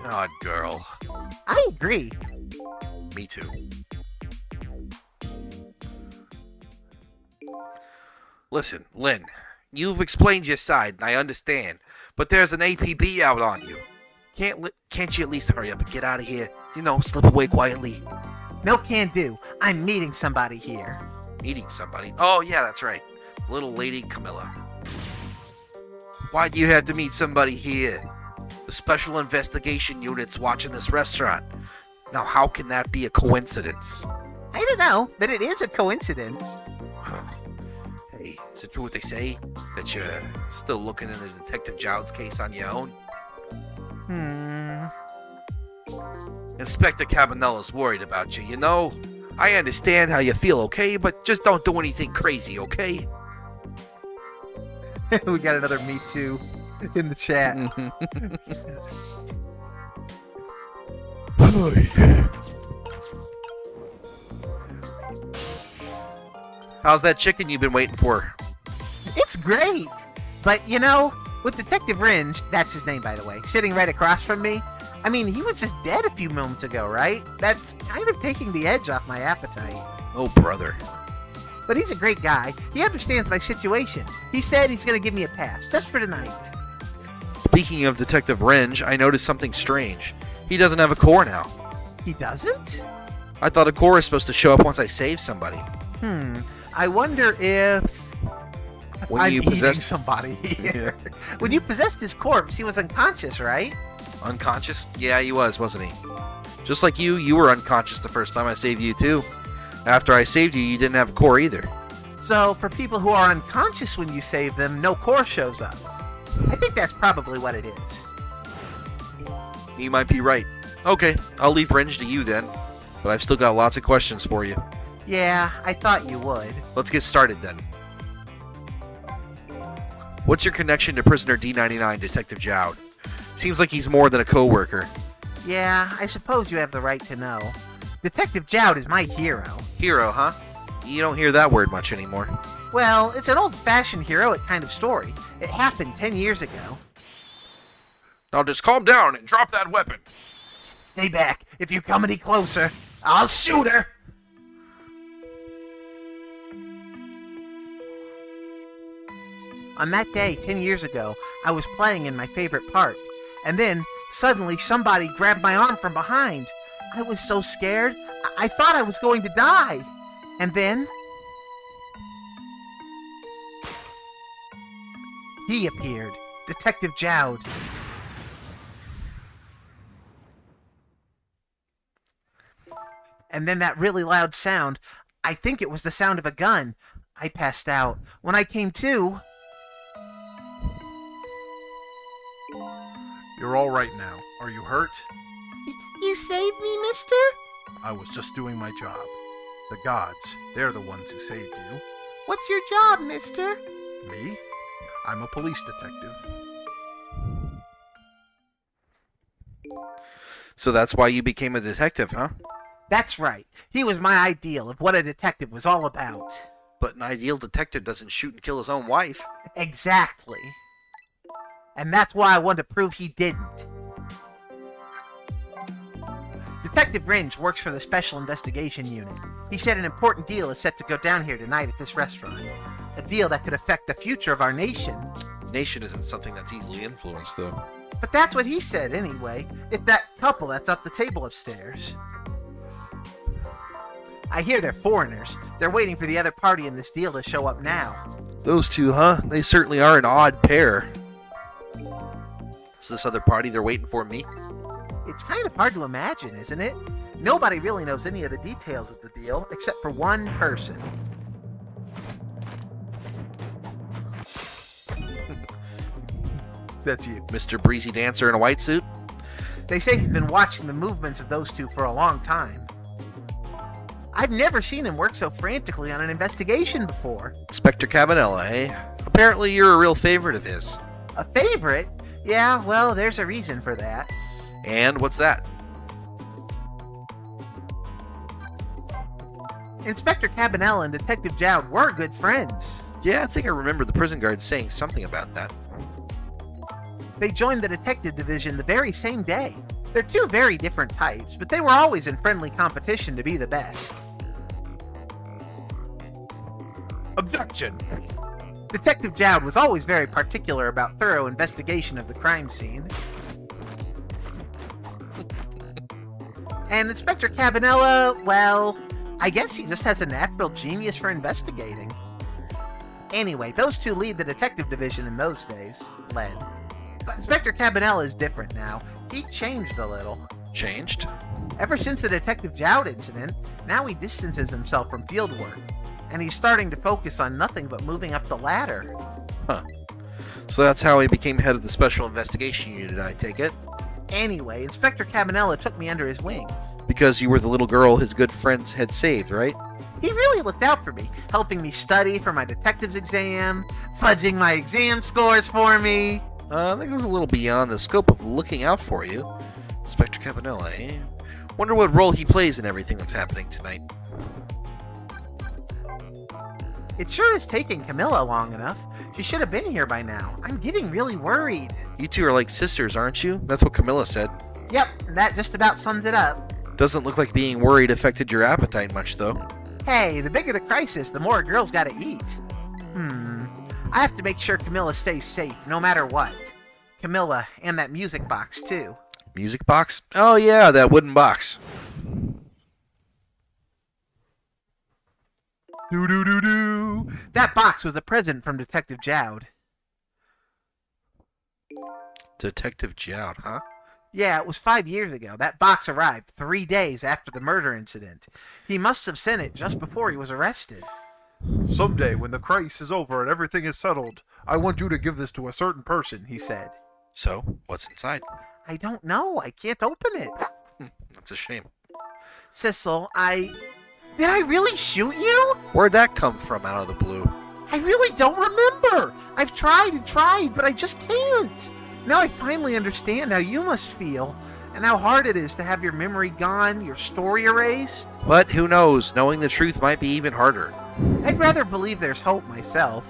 Odd girl. I agree. Me too. Listen, Lynn, you've explained your side, and I understand, but there's an APB out on you. Can't you at least hurry up and get out of here? You know, slip away quietly. No can do. I'm meeting somebody here. Meeting somebody? Oh, yeah, that's right. Little lady Camilla. Why do you have to meet somebody here? The special investigation unit's watching this restaurant. Now, how can that be a coincidence? I don't know, but it is a coincidence. Hey, is it true what they say? That you're still looking into Detective Jowd's case on your own? Inspector Cabanella's worried about you, you know? I understand how you feel, okay? But just don't do anything crazy, okay? We got another Me Too in the chat. How's that chicken you've been waiting for? It's great. But, you know, with Detective Ringe, that's his name, by the way, sitting right across from me, I mean, he was just dead a few moments ago, right? That's kind of taking the edge off my appetite. Oh, brother. But he's a great guy. He understands my situation. He said he's going to give me a pass, just for tonight. Speaking of Detective Ringe, I noticed something strange. He doesn't have a core now. He doesn't? I thought a core is supposed to show up once I save somebody. I wonder if... When I'm you eating possessed somebody here. When you possessed his corpse, he was unconscious, right? unconscious? Yeah, he was, wasn't he? Just like you were unconscious the first time I saved you too. After I saved you, you didn't have a core either. So, for people who are unconscious when you save them, no core shows up. I think that's probably what it is. You might be right. Okay, I'll leave Ringe to you then. But I've still got lots of questions for you. Yeah, I thought you would. Let's get started then. What's your connection to prisoner D99, Detective Jowd? Seems like he's more than a co-worker. Yeah, I suppose you have the right to know. Detective Jowd is my hero. Hero, huh? You don't hear that word much anymore. Well, it's an old-fashioned heroic kind of story. It happened 10 years ago. Now just calm down and drop that weapon. Stay back. If you come any closer, I'll shoot her. On that day, 10 years ago, I was playing in my favorite park. And then, suddenly, somebody grabbed my arm from behind. I was so scared, I thought I was going to die. And then... he appeared. Detective Jowd. And then that really loud sound. I think it was the sound of a gun. I passed out. When I came to... You're all right now. Are you hurt? You saved me, mister? I was just doing my job. The gods, they're the ones who saved you. What's your job, mister? Me? I'm a police detective. So that's why you became a detective, huh? That's right. He was my ideal of what a detective was all about. But an ideal detective doesn't shoot and kill his own wife. Exactly. And that's why I want to prove he didn't. Detective Ringe works for the Special Investigation Unit. He said an important deal is set to go down here tonight at this restaurant. A deal that could affect the future of our nation. Nation isn't something that's easily influenced, though. But that's what he said anyway. It's that couple that's up the table upstairs. I hear they're foreigners. They're waiting for the other party in this deal to show up now. Those two, huh? They certainly are an odd pair. Is this other party they're waiting for me? It's kind of hard to imagine, isn't it? Nobody really knows any of the details of the deal, except for one person. That's you. Mr. Breezy Dancer in a white suit? They say he's been watching the movements of those two for a long time. I've never seen him work so frantically on an investigation before. Inspector Cabanella, eh? Apparently you're a real favorite of his. A favorite? Yeah, well, there's a reason for that. And what's that? Inspector Cabanella and Detective Jowd were good friends. Yeah, I think I remember the prison guard saying something about that. They joined the detective division the very same day. They're two very different types, but they were always in friendly competition to be the best. Objection! Detective Jowd was always very particular about thorough investigation of the crime scene. And Inspector Cabanella, well, I guess he just has a natural genius for investigating. Anyway, those two lead the detective division in those days. Led. But Inspector Cabanella is different now. He changed a little. Changed? Ever since the Detective Jowd incident, now he distances himself from field work. And he's starting to focus on nothing but moving up the ladder. Huh. So that's how he became head of the Special Investigation Unit, I take it? Anyway, Inspector Cabanella took me under his wing. Because you were the little girl his good friends had saved, right? He really looked out for me, helping me study for my detective's exam, fudging my exam scores for me. I think it was a little beyond the scope of looking out for you. Inspector Cabanella, eh? Wonder what role he plays in everything that's happening tonight. It sure is taking Camilla long enough. She should have been here by now. I'm getting really worried. You two are like sisters, aren't you? That's what Camilla said. Yep, that just about sums it up. Doesn't look like being worried affected your appetite much, though. Hey, the bigger the crisis, the more a girl's gotta eat. I have to make sure Camilla stays safe, no matter what. Camilla, and that music box, too. Music box? Oh yeah, that wooden box. Do-do-do-do! That box was a present from Detective Jowd. Detective Jowd, huh? Yeah, it was 5 years ago. That box arrived 3 days after the murder incident. He must have sent it just before he was arrested. Someday, when the crisis is over and everything is settled, I want you to give this to a certain person, he said. So, what's inside? I don't know. I can't open it. That's a shame. Sissel, Did I really shoot you? Where'd that come from out of the blue? I really don't remember. I've tried and tried, but I just can't. Now I finally understand how you must feel, and how hard it is to have your memory gone, your story erased. But who knows? Knowing the truth might be even harder. I'd rather believe there's hope myself.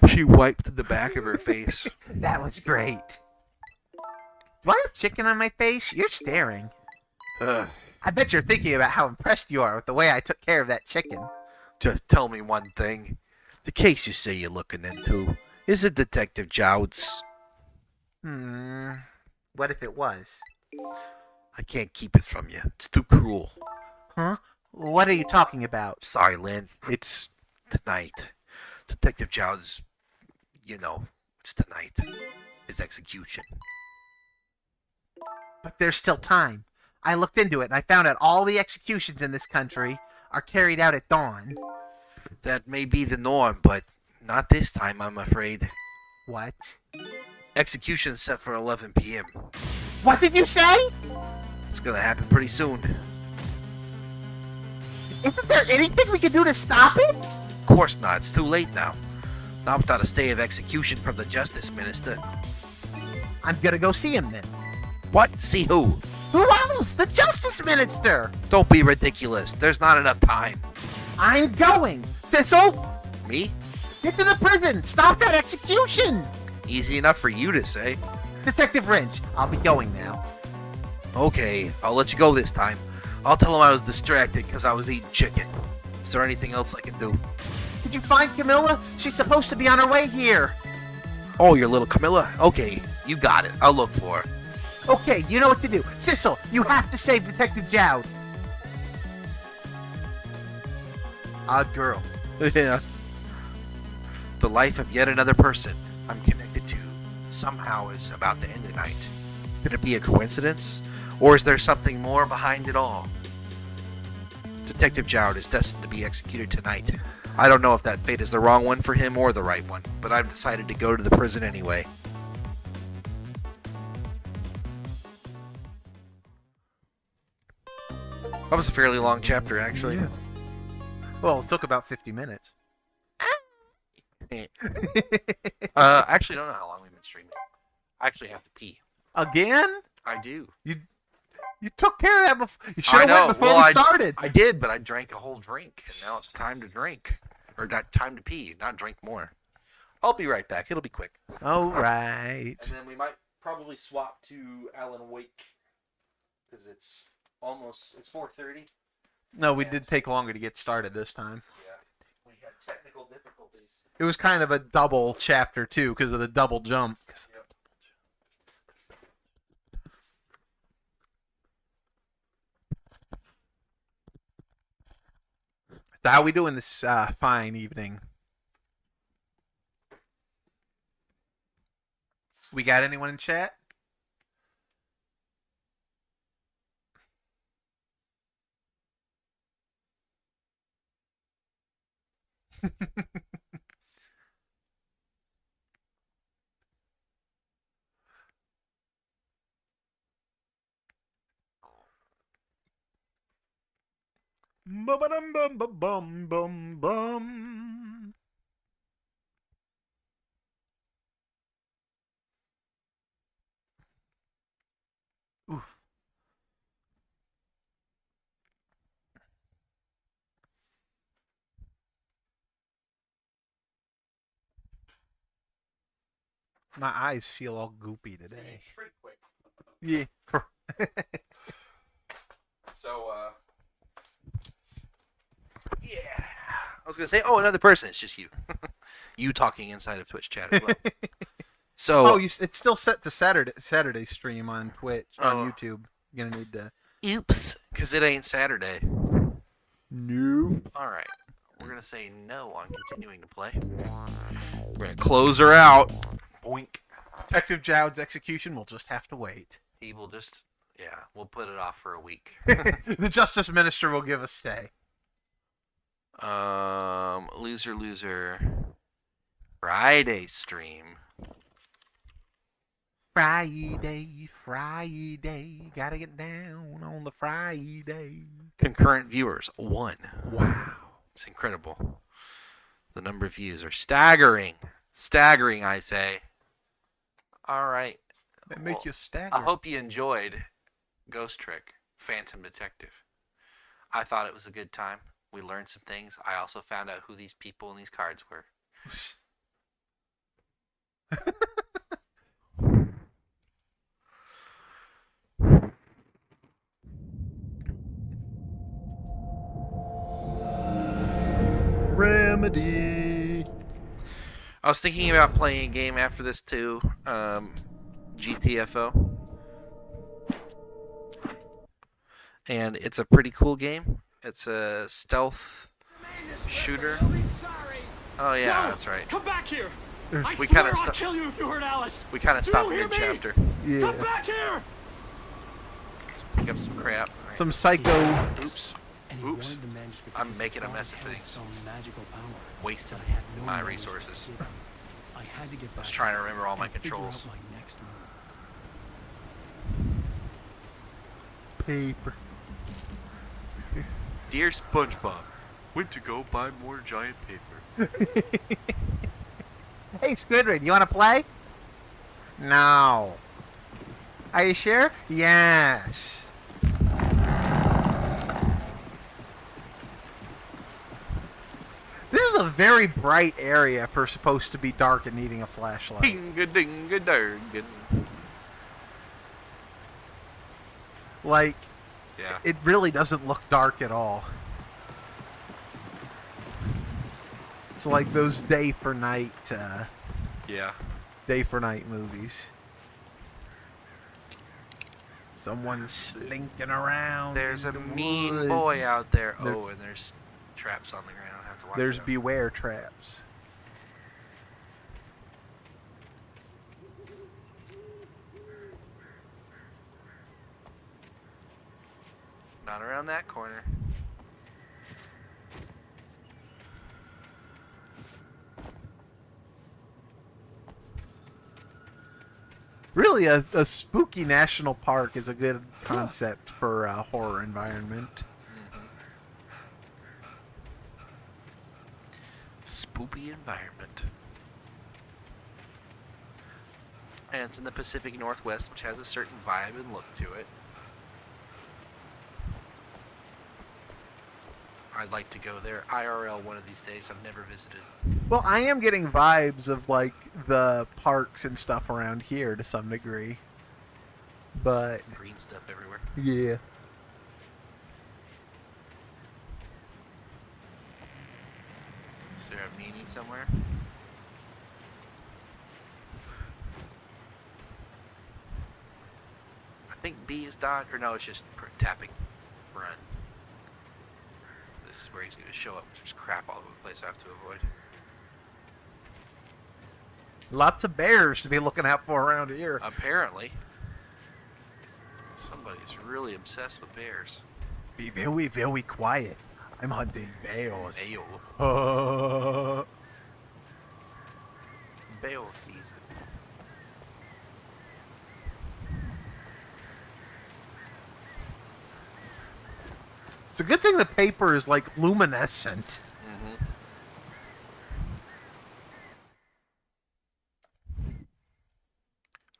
She wiped the back of her face. That was great. Do I have chicken on my face? You're staring. I bet you're thinking about how impressed you are with the way I took care of that chicken. Just tell me one thing. The case you say you're looking into, is it Detective Jowd's? What if it was? I can't keep it from you. It's too cruel. Huh? What are you talking about? Sorry, Lynn. It's tonight. Detective Jowd's, it's tonight. His execution. But there's still time. I looked into it and I found out all the executions in this country are carried out at dawn. That may be the norm, but not this time, I'm afraid. What? Execution set for 11 p.m. What did you say? It's gonna happen pretty soon. Isn't there anything we can do to stop it? Of course not. It's too late now. Not without a stay of execution from the Justice Minister. I'm gonna go see him then. What? See who? Who else? The Justice Minister! Don't be ridiculous. There's not enough time. I'm going! Sissel, Me? get to the prison! Stop that execution! Easy enough for you to say. Detective Wrench, I'll be going now. Okay, I'll let you go this time. I'll tell him I was distracted because I was eating chicken. Is there anything else I can do? Did you find Camilla? She's supposed to be on her way here. Oh, your little Camilla? Okay, you got it. I'll look for her. Okay, you know what to do. Sissel, you have to save Detective Jowd. Odd girl. Yeah. The life of yet another person I'm connected to somehow is about to end tonight. Could it be a coincidence? Or is there something more behind it all? Detective Jowd is destined to be executed tonight. I don't know if that fate is the wrong one for him or the right one, but I've decided to go to the prison anyway. That was a fairly long chapter, actually. Yeah. Well, it took about 50 minutes. Actually, don't know how long we've been streaming. I actually have to pee. Again? I do. You took care of that before. You should have know. went before Well, we started. I did, but I drank a whole drink, and now it's time to drink. Or not time to pee, not drink more. I'll be right back. It'll be quick. All right. And then we might probably swap to Alan Wake, because it's 4:30. No, we did take longer to get started this time. Yeah. We had technical difficulties. It was kind of a double chapter, too, because of the double jump. Yep. So how we doing this fine evening? We got anyone in chat? Bum. Oof. My eyes feel all goopy today. Pretty quick. Yeah. So, yeah. I was gonna say, another person. It's just you. You talking inside of Twitch chat as well. So, Oh, it's still set to Saturday stream on Twitch on YouTube. You're gonna need to. oops, because it ain't Saturday. Nope. All right, we're gonna say no on continuing to play. We're gonna close her out. Boink. Detective Jowd's execution will just have to wait. He will just, we'll put it off for a week. The Justice Minister will give a stay. Loser. Friday stream. Friday, gotta get down on the Friday. Concurrent viewers, 1. Wow. It's incredible. The number of views are staggering. Staggering, I say. All right. They make you stagger. I hope you enjoyed Ghost Trick, Phantom Detective. I thought it was a good time. We learned some things. I also found out who these people and these cards were. Remedy. I was thinking about playing a game after this too, GTFO. And it's a pretty cool game. It's a stealth shooter. Oh yeah, that's right. Come back here! I We swear kinda I'll kill you if you hurt Alice! We kind of Do stopped you hear me? mid-chapter. Yeah. Come back here! Let's pick up some crap. Some psycho. Oops. And he Oops. wanted the manuscript I'm because making a he mess of thought it held things. some magical power. Wasting But I had no my manuscript resources. to give him. I had to get back was trying to there remember all my and figure out controls. my next move. paper. Dear SpongeBob, went to go buy more giant paper. Hey, Squidward, you want to play? No. Are you sure? Yes. This is a very bright area for supposed to be dark and needing a flashlight. Ding-a-ding-a-dargin. Like, Yeah. it really doesn't look dark at all. It's like those day for night Yeah. movies. Someone's slinking around. There's a in the mean boy woods. out there. There- Oh, and there's traps on the ground. I have to watch There's out. beware traps. Not around that corner. Really, a spooky national park is a good concept for a horror environment. Spoopy environment. And it's in the Pacific Northwest, which has a certain vibe and look to it. I'd like to go there IRL one of these days. I've never visited. Well, I am getting vibes of like the parks and stuff around here to some degree. But Green stuff everywhere. yeah. Is there a meanie somewhere? I think B is dodge, or no, it's just tapping. Run. This is where he's going to show up. There's crap all over the place I have to avoid. Lots of bears to be looking out for around here. Apparently. Somebody's really obsessed with bears. Be very, very quiet. I'm hunting bears. Ayo. Bear season. It's a good thing the paper is like luminescent. Mm-hmm.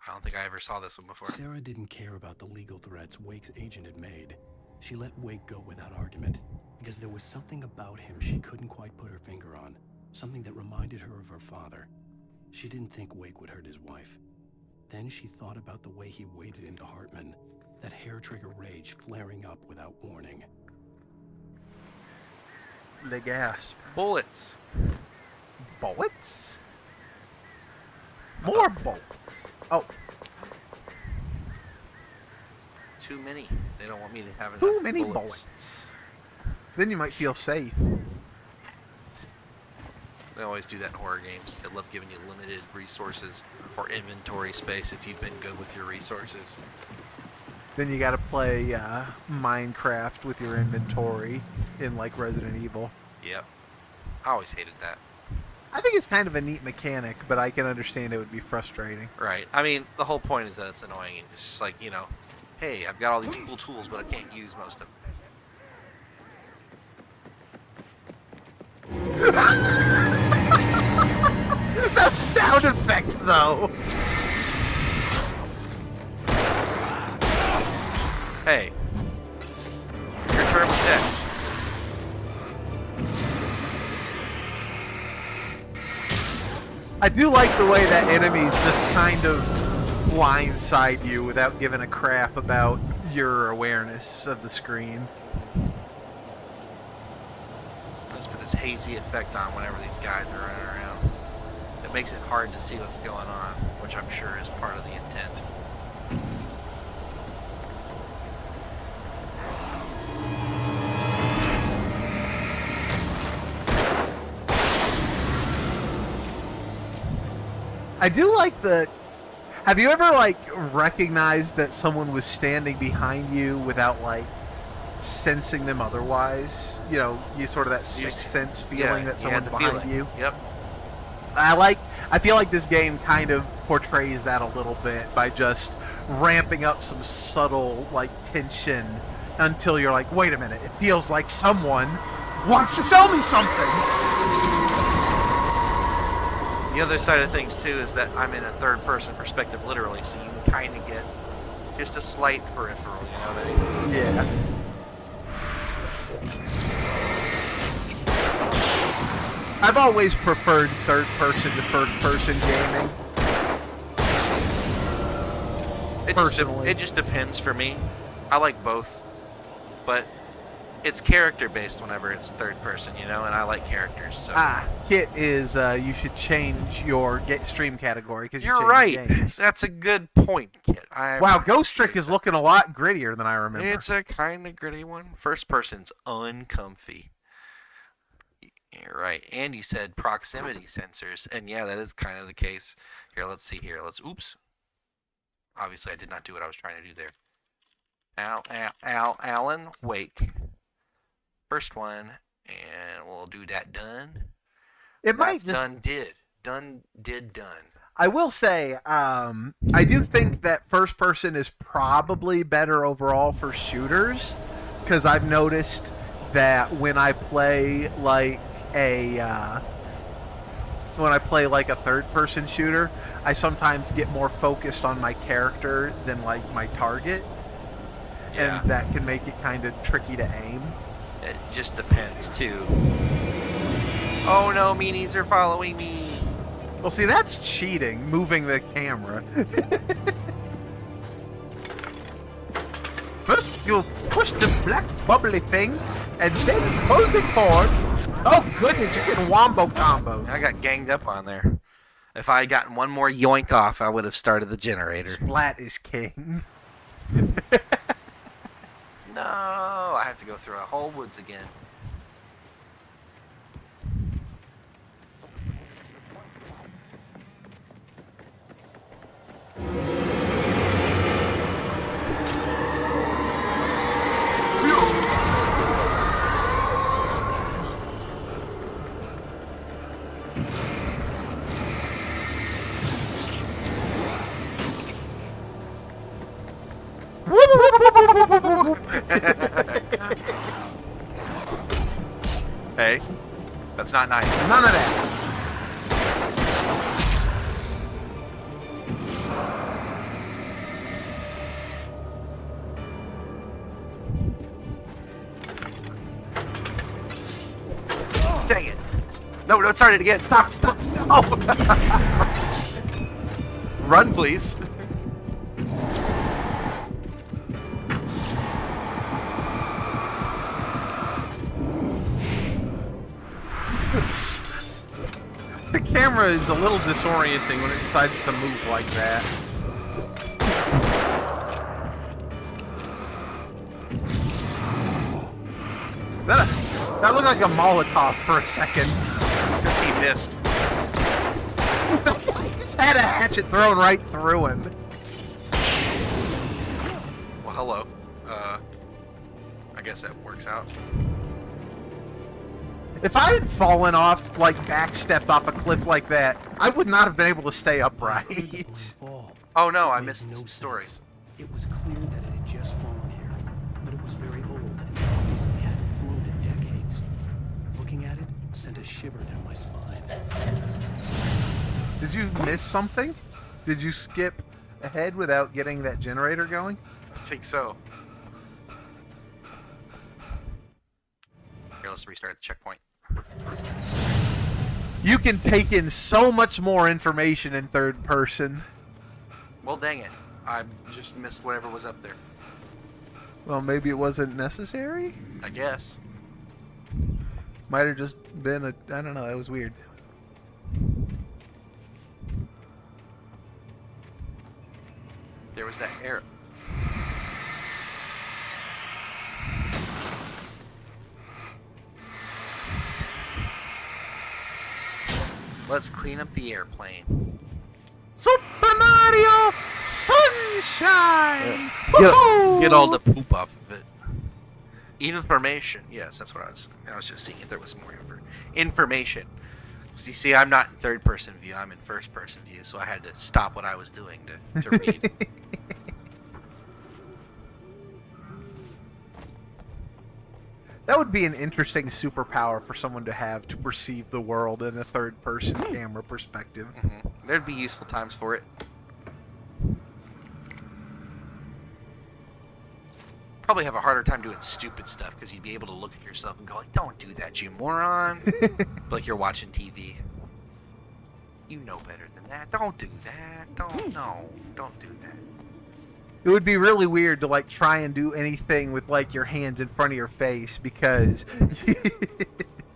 I don't think I ever saw this one before. Sarah didn't care about the legal threats Wake's agent had made. She let Wake go without argument because there was something about him she couldn't quite put her finger on, something that reminded her of her father. She didn't think Wake would hurt his wife. Then she thought about the way he waded into Hartman, that hair-trigger rage flaring up without warning. The gas. Bullets. Bullets? More bullets. Oh, Too many. They don't want me to have enough too many bullets. bullets. Then you might feel safe. They always do that in horror games. They love giving you limited resources or inventory space if you've been good with your resources. Then you gotta play Minecraft with your inventory in like Resident Evil. Yep. I always hated that. I think it's kind of a neat mechanic, but I can understand it would be frustrating. Right. I mean, the whole point is that it's annoying. It's just like, you know, hey, I've got all these cool tools, but I can't use most of them. The sound effects, though. Hey. Your turn was next. I do like the way that enemies just kind of blindside you without giving a crap about your awareness of the screen. Let's put this hazy effect on whenever these guys are running around. It makes it hard to see what's going on, which I'm sure is part of the intent. I do like the... Have you ever, like, recognized that someone was standing behind you without, like, sensing them otherwise? You know, you sort of that sixth sense feeling that you had someone's the behind feeling. you. Yep. I I feel like this game kind of portrays that a little bit by just ramping up some subtle like tension until you're like, wait a minute, it feels like someone wants to sell me something. The other side of things too is that I'm in a third-person perspective, literally, so you can kind of get just a slight peripheral. You know what I mean? Yeah. I've always preferred third-person to first-person gaming. Personally. It just depends for me. I like both, but it's character-based whenever it's third-person, you know, and I like characters. So. Kit is you should change your stream category because You're right. Games. That's a good point, Kit. Wow, Ghost Trick is looking a lot grittier than I remember. It's a kind of gritty one. First person's uncomfy. You're right. And you said proximity sensors, and yeah, that is kind of the case. Here, let's see here. Oops. Obviously, I did not do what I was trying to do there. Alan Wake. First one, and we'll do that done. That's done. I will say, I do think that first person is probably better overall for shooters, because I've noticed that when I play like a third person shooter, I sometimes get more focused on my character than like my target. Yeah. And that can make it kind of tricky to aim. It just depends too. Oh no, meanies are following me. Well, see, that's cheating, moving the camera. First, you push the black bubbly thing, and then pull the cord. Oh, goodness, you're getting wombo combo. I got ganged up on there. If I had gotten one more yoink off, I would have started the generator. Splat is king. No, I have to go through a whole woods again. Hey, that's not nice. None of that. Dang it. No, don't start it again. Stop. Oh. Run, please. The camera is a little disorienting when it decides to move like that. That looked like a Molotov for a second. It's because he missed. He just had a hatchet thrown right through him. Well, hello. I guess that works out. If I had fallen off, like, backstepped off a cliff like that, I would not have been able to stay upright. Fall. Oh no, I Made missed no the story. sense. It was clear that it had just fallen here, but it was very old and obviously hadn't flown in decades. Looking at it sent a shiver down my spine. Did you miss something? Did you skip ahead without getting that generator going? I think so. Here, let's restart the checkpoint. You can take in so much more information in third person. Well, dang it. I just missed whatever was up there. Well, maybe it wasn't necessary? I guess. Might have just been a... I don't know, that was weird. There was that arrow. Let's clean up the airplane. Super Mario Sunshine! Get all the poop off of it. Information. Yes, that's what I was just seeing if there was more information. You see, I'm not in third-person view. I'm in first-person view, so I had to stop what I was doing to read. That would be an interesting superpower for someone to have, to perceive the world in a third-person camera perspective. There'd be useful times for it. Probably have a harder time doing stupid stuff because you'd be able to look at yourself and go, like, "Don't do that, you moron!" Like you're watching TV. You know better than that. Don't do that. Don't do that. It would be really weird to like try and do anything with like your hands in front of your face because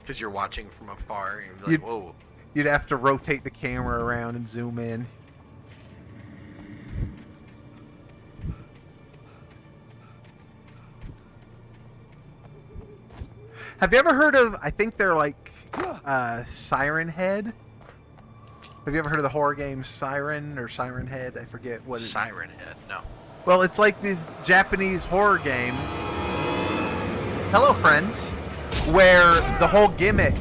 Because you're watching from afar and you're like, "Whoa." you'd have to rotate the camera around and zoom in. Have you ever heard of, I think they're like Siren Head? Have you ever heard of the horror game Siren or Siren Head? I forget what it is. Siren Head, no. Well, it's like this Japanese horror game. Hello, friends. Where the whole gimmick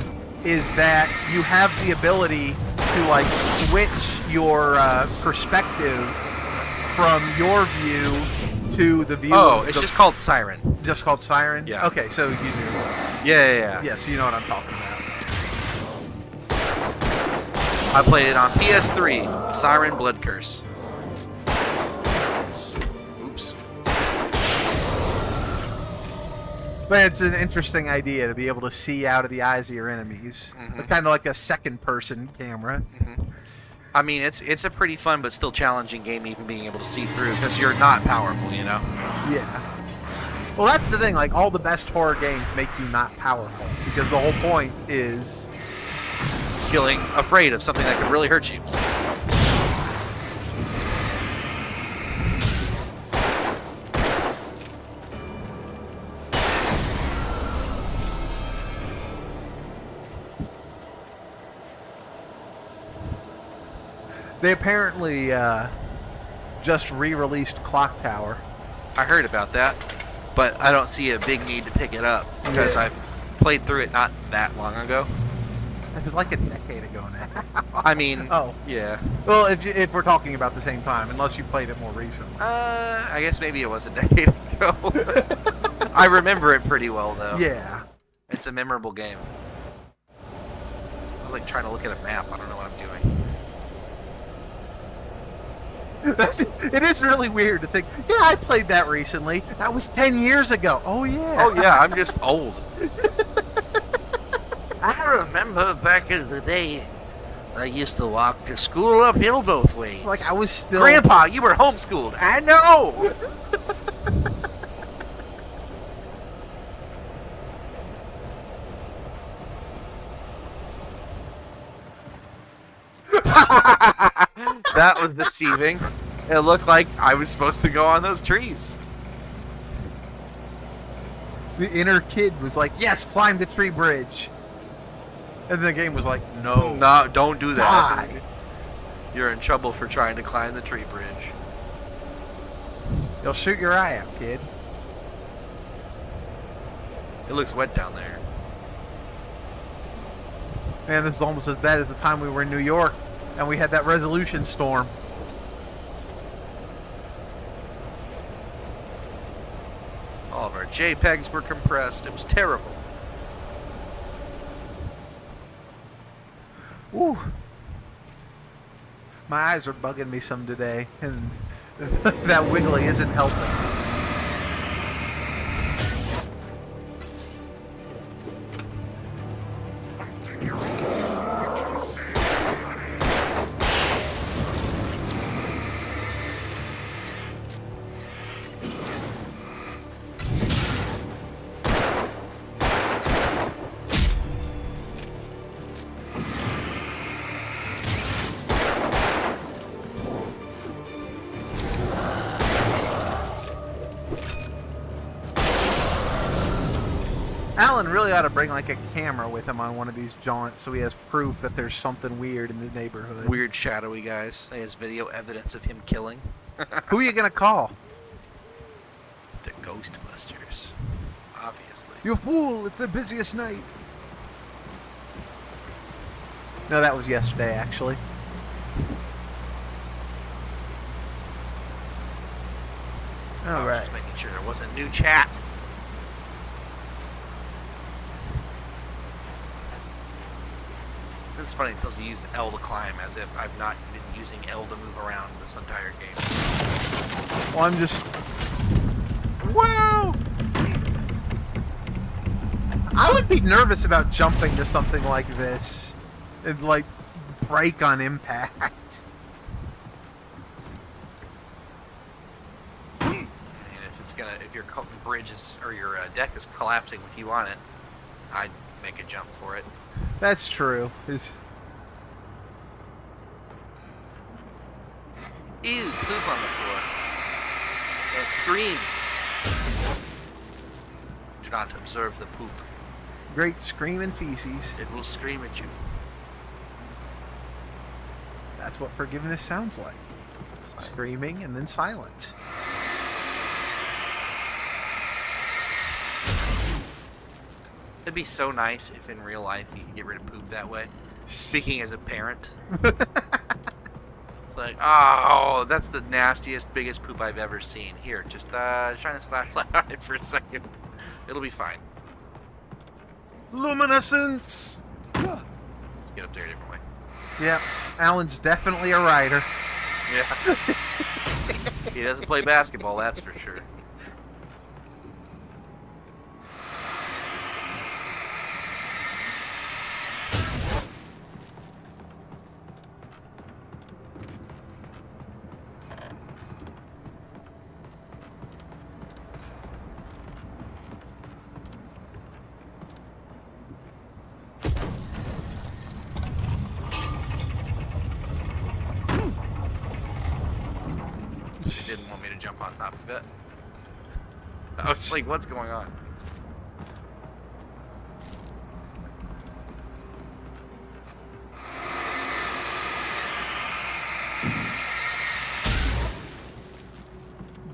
is that you have the ability to like switch your perspective from your view to the view. Oh, of it's the- just called Siren. just called Siren. Yeah. Okay, so you do. Yeah. Yeah, so you know what I'm talking about. I played it on PS3. Siren Blood Curse. Oops. But it's an interesting idea to be able to see out of the eyes of your enemies. Kind of like a second-person camera. I mean, it's a pretty fun but still challenging game, even being able to see through because you're not powerful, you know. Yeah. Well, that's the thing. Like, all the best horror games make you not powerful because the whole point is Feeling afraid of something that could really hurt you. they apparently just re-released Clock Tower. I heard about that, but I don't see a big need to pick it up because Yeah. I've played through it not that long ago. It was like a decade ago now. I mean, Oh. yeah. Well, if we're talking about the same time, unless you played it more recently. I guess maybe it was a decade ago. I remember it pretty well, though. Yeah. It's a memorable game. I'm like trying to look at a map. I don't know what I'm doing. It is really weird to think, yeah, I played that recently. That was 10 years ago. Oh, yeah. Oh, yeah, I'm just old. I remember back in the day, I used to walk to school uphill both ways. Like, I was still... Grandpa, you were homeschooled. I know. That was deceiving. It looked like I was supposed to go on those trees. The inner kid was like, yes, climb the tree bridge. And the game was like, no. No, don't do that. Die. You're in trouble for trying to climb the tree bridge. You'll shoot your eye out, kid. It looks wet down there. Man, this is almost as bad as the time we were in New York and we had that resolution storm. All of our JPEGs were compressed. It was terrible. Ooh. My eyes are bugging me some today, and that wiggly isn't helping. Alan really ought to bring like a camera with him on one of these jaunts so he has proof that there's something weird in the neighborhood. Weird shadowy guys. He has video evidence of him killing. Who are you gonna call? The Ghostbusters. Obviously. You fool! It's the busiest night. No, that was yesterday, actually. I All was right. just making sure there wasn't new chat. It's funny, it tells you use L to climb, as if I've not been using L to move around this entire game. Well, I'm just. Wow! I would be nervous about jumping to something like this. It'd, like, break on impact. And if your bridge is, or your deck is collapsing with you on it, I'd make a jump for it. That's true. Ew, poop on the floor. And it screams. Do not observe the poop. Great screaming feces. It will scream at you. That's what forgiveness sounds like. Screaming and then silence. It'd be so nice if in real life you could get rid of poop that way. Speaking as a parent. It's like, oh, that's the nastiest, biggest poop I've ever seen. Here, just shine this flashlight on it for a second. It'll be fine. Luminescence! Let's get up there a different way. Yeah, Alan's definitely a writer. Yeah. He doesn't play basketball, that's for sure. They didn't want me to jump on top of it. I was like, what's going on?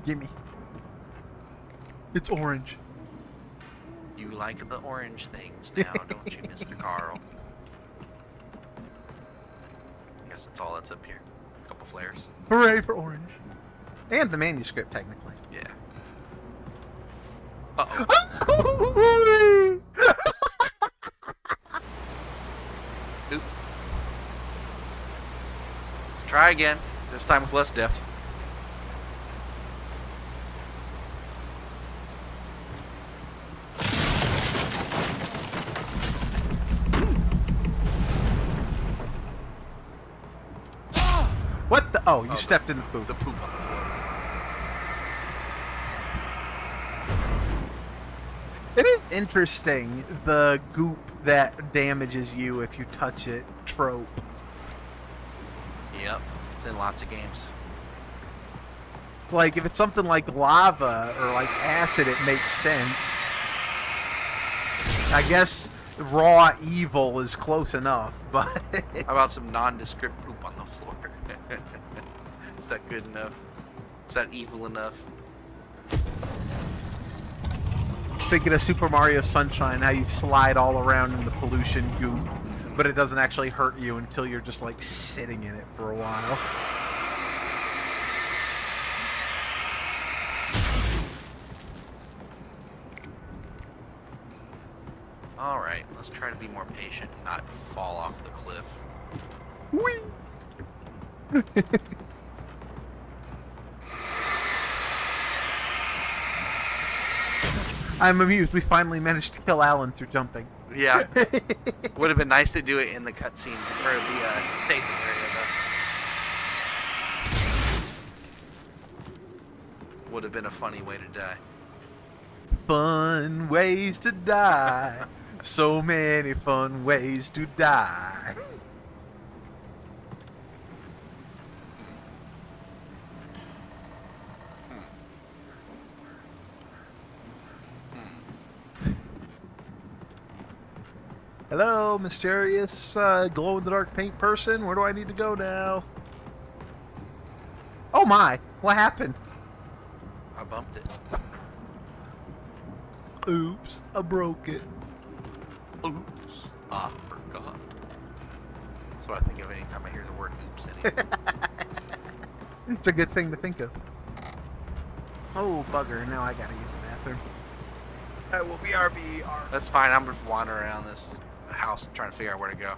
Gimme. It's orange. You like the orange things now, don't you, Mr. Carl? I guess that's all that's up here. A couple flares. Hooray for orange. And the manuscript, technically. Yeah. Uh-oh. Oops. Let's try again. This time with less death. What the? Oh, you stepped in the poop. The poop on the floor. It is interesting, the goop that damages you if you touch it trope. Yep. It's in lots of games. It's like, if it's something like lava or like acid, it makes sense. I guess raw evil is close enough, but... How about some nondescript poop on the floor? Is that good enough? Is that evil enough? Thinking of Super Mario Sunshine, how you slide all around in the pollution goop, but it doesn't actually hurt you until you're just like sitting in it for a while. Alright, let's try to be more patient and not fall off the cliff. Whee! I'm amused. We finally managed to kill Alan through jumping. Yeah. Would have been nice to do it in the cutscene, or the safe area, though. Would have been a funny way to die. Fun ways to die. So many fun ways to die. Hello, mysterious glow-in-the-dark paint person. Where do I need to go now? Oh my! What happened? I bumped it. Oops, I broke it. Oops, I forgot. That's what I think of anytime I hear the word oops anymore. It's a good thing to think of. Oh, bugger. Now I gotta use the bathroom. I will BRB. That's fine. I'm just wandering around this house and trying to figure out where to go.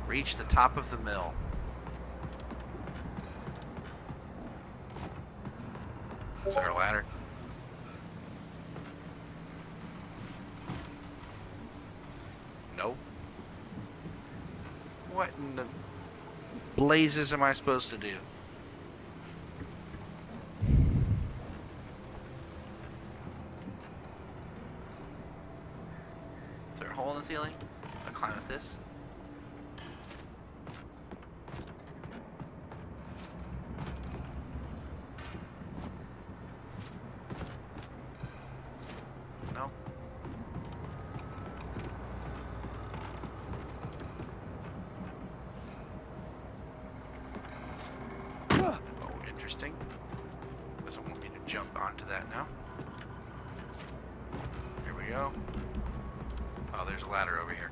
Reach the top of the mill. Is there a ladder? No. What in the blazes am I supposed to do? Is there a hole in the ceiling? I'll climb up this. No. Oh, interesting. Doesn't want me to jump onto that now. Here we go. Oh, there's a ladder over here.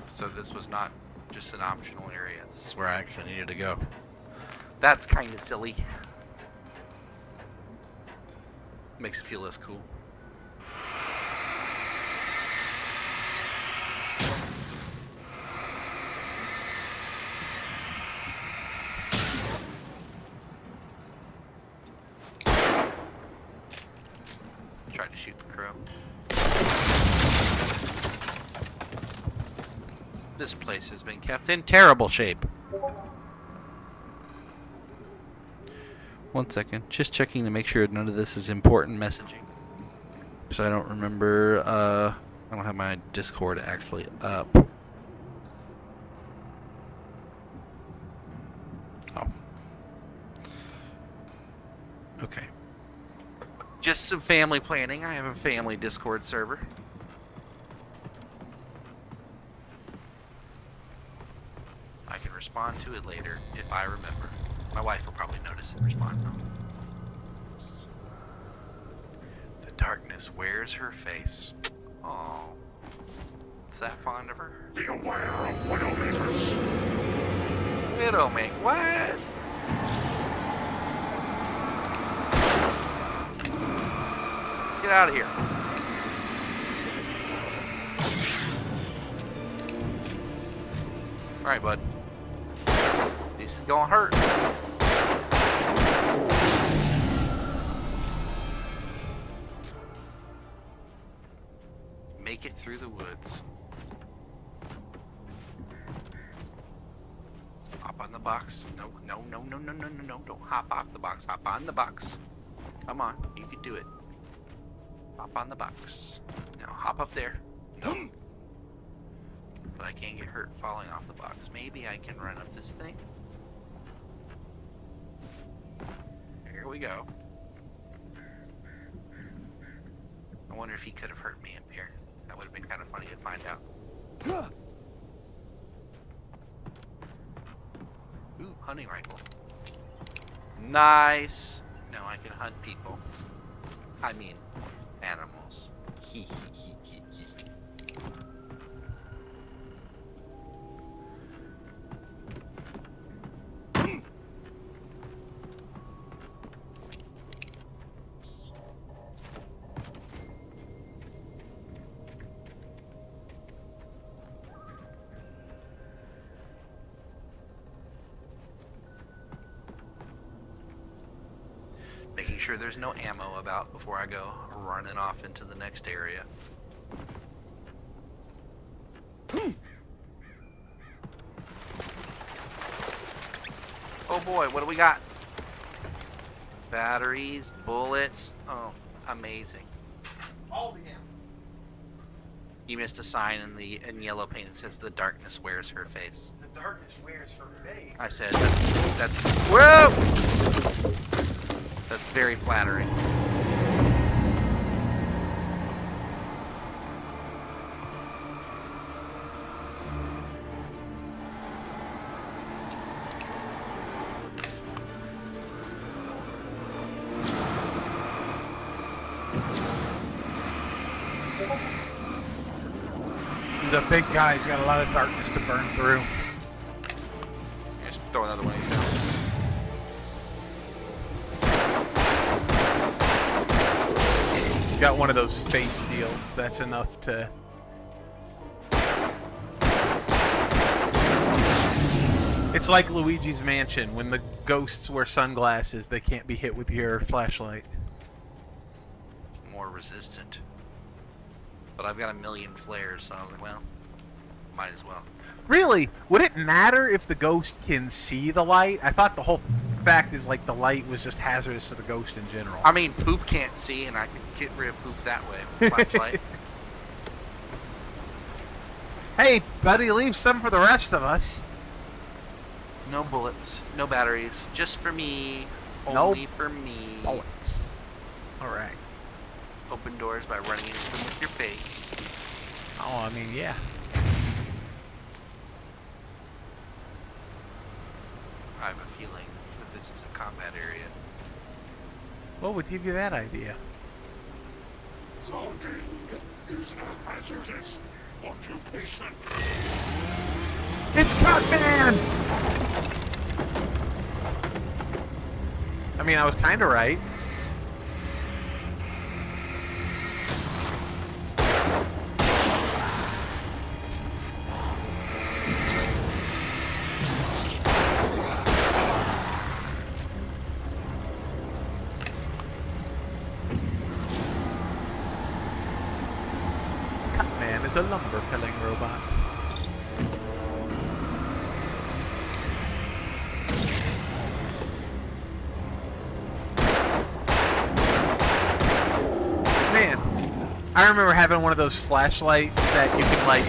So this was not just an optional area. This is where I actually needed to go. That's kind of silly. Makes it feel less cool. Tried to shoot the crow. This place has been kept in terrible shape. 1 second. Just checking to make sure none of this is important messaging. So I don't remember, I don't have my Discord actually up. Oh. Okay. Just some family planning. I have a family Discord server. I can respond to it later if I remember. My wife will probably notice and respond though. The darkness wears her face. Oh, is that fond of her? Be aware of Widowmakers. Widowmaker, what? Get out of here. Alright, bud. This is gonna hurt. Make it through the woods. Hop on the box. No. Don't hop off the box. Hop on the box. Come on. You can do it. Hop on the box. Now hop up there. No. But I can't get hurt falling off the box. Maybe I can run up this thing. Here we go. I wonder if he could have hurt me up here. That would have been kind of funny to find out. Ooh, hunting rifle. Nice. Now I can hunt people. I mean, animals. Hee hee hee hee hee. Making sure there's no ammo about before I go running off into the next area. Oh boy, what do we got? Batteries, bullets. Oh, amazing. All the ammo. You missed a sign in yellow paint that says "The darkness wears her face." The darkness wears her face. I said that's whoa. That's very flattering. He's a big guy. He's got a lot of darkness to burn through. Just throw another one of these down. Got one of those fate shields. That's enough to. It's like Luigi's Mansion. When the ghosts wear sunglasses, they can't be hit with your flashlight. More resistant. But I've got a million flares, so I was like, well, might as well. Really? Would it matter if the ghost can see the light? I thought the whole fact is like the light was just hazardous to the ghost in general. I mean, Poop can't see, and I can get rid of Poop that way with flashlight. Hey, buddy, leave some for the rest of us. No bullets, no batteries, just for me, No only for me. Bullets. All right. Open doors by running into them with your face. Oh, I mean, yeah. I have a feeling that this is a combat area. What would give you that idea? Logging is a hazardous occupation. It's Cutman! I mean, I was kind of right. Cutman is a lumber felling robot. I remember having one of those flashlights that you can like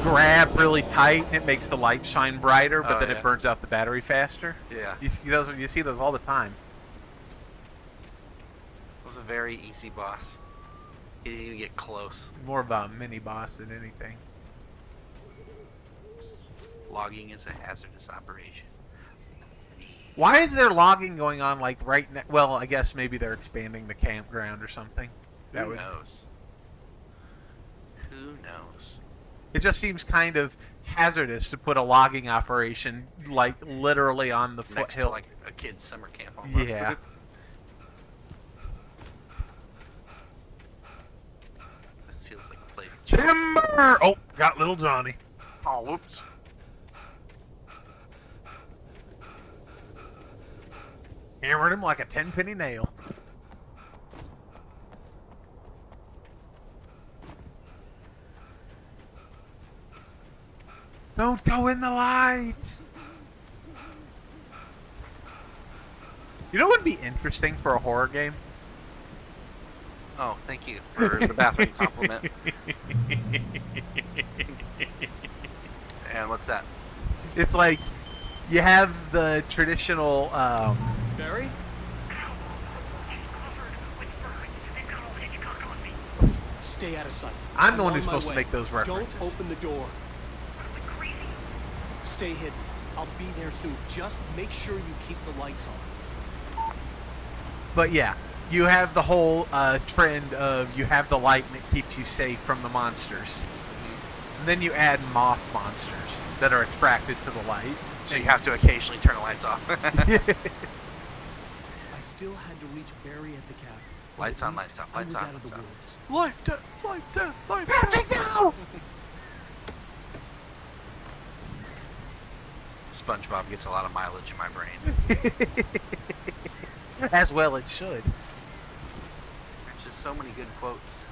grab really tight and it makes the light shine brighter, but then yeah. it burns out the battery faster. Yeah. You see those all the time. It was a very easy boss. He didn't even get close. More of a mini boss than anything. Logging is a hazardous operation. Why is there logging going on like right now? Well, I guess maybe they're expanding the campground or something. Who knows? Who knows? It just seems kind of hazardous to put a logging operation like literally on the Next to foothill. like a kid's summer camp almost. Yeah. This feels like a place. Timber! Oh, got little Johnny. Oh, whoops. Hammered him like a 10-penny nail. Don't go in the light! You know what would be interesting for a horror game? Oh, thank you for the bathroom compliment. And what's that? It's like you have the traditional Barry? Stay out of sight. I'm the one on who's my supposed to way. make those references. Don't open the door. Stay hidden. I'll be there soon. Just make sure you keep the lights on. But yeah, you have the whole trend of you have the light and it keeps you safe from the monsters. And then you add moth monsters that are attracted to the light. So you have to occasionally turn the lights off. I still had to reach Barry at the cabin. but Lights at on, least lights on, I lights was on, out of lights the on. woods. Life, death, life, death, life, Patrick, no! SpongeBob gets a lot of mileage in my brain. As well it should. There's just so many good quotes.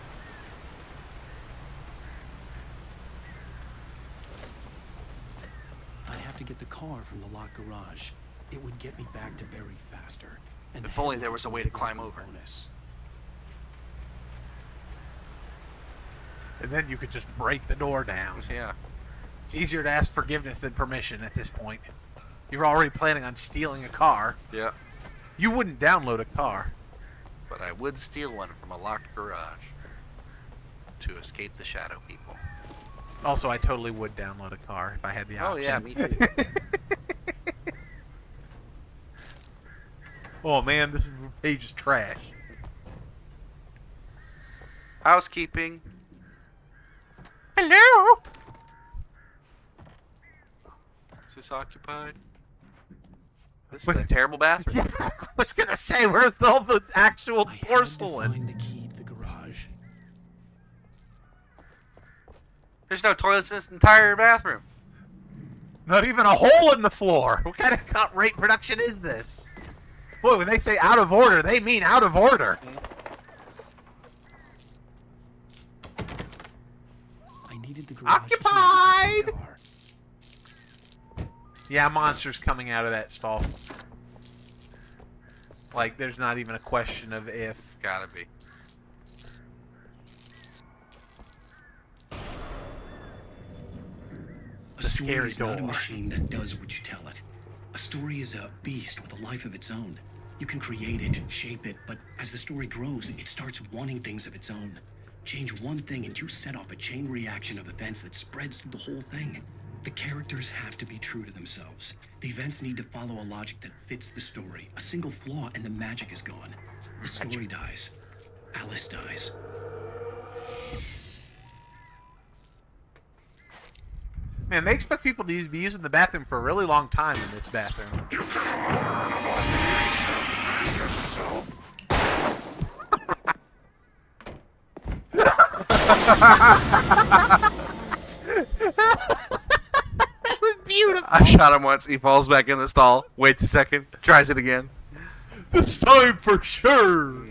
I'd have to get the car from the locked garage. It would get me back to Barry faster. And If the only there was a way to headlights climb would be over. a bonus. And then you could just break the door down. Yeah. It's easier to ask forgiveness than permission at this point. You're already planning on stealing a car. Yeah. You wouldn't download a car. But I would steal one from a locked garage to escape the shadow people. Also, I totally would download a car if I had the Oh option. yeah, me too. Oh man, this page is trash. Housekeeping. Hello? Is this occupied? This is a terrible bathroom. Yeah, I was gonna say, where's all the actual I had to porcelain? find the key to the garage. There's no toilets in this entire bathroom. Not even a hole in the floor. What kind of cut rate production is this? Boy, when they say out of order, they mean out of order. I needed the garage key to Occupied! the car. Yeah, monsters coming out of that stall. Like, there's not even a question of if. It's gotta be. The scary is not a door. machine that does what you tell it. A story is a beast with a life of its own. You can create it, shape it, but as the story grows, it starts wanting things of its own. Change one thing and you set off a chain reaction of events that spreads through the whole thing. The characters have to be true to themselves. The events need to follow a logic that fits the story. A single flaw and the magic is gone. The story dies. Alice dies. Man, they expect people to be using the bathroom for a really long time in this bathroom. That was beautiful. I shot him once. He falls back in the stall. Waits a second. Tries it again. This time for sure.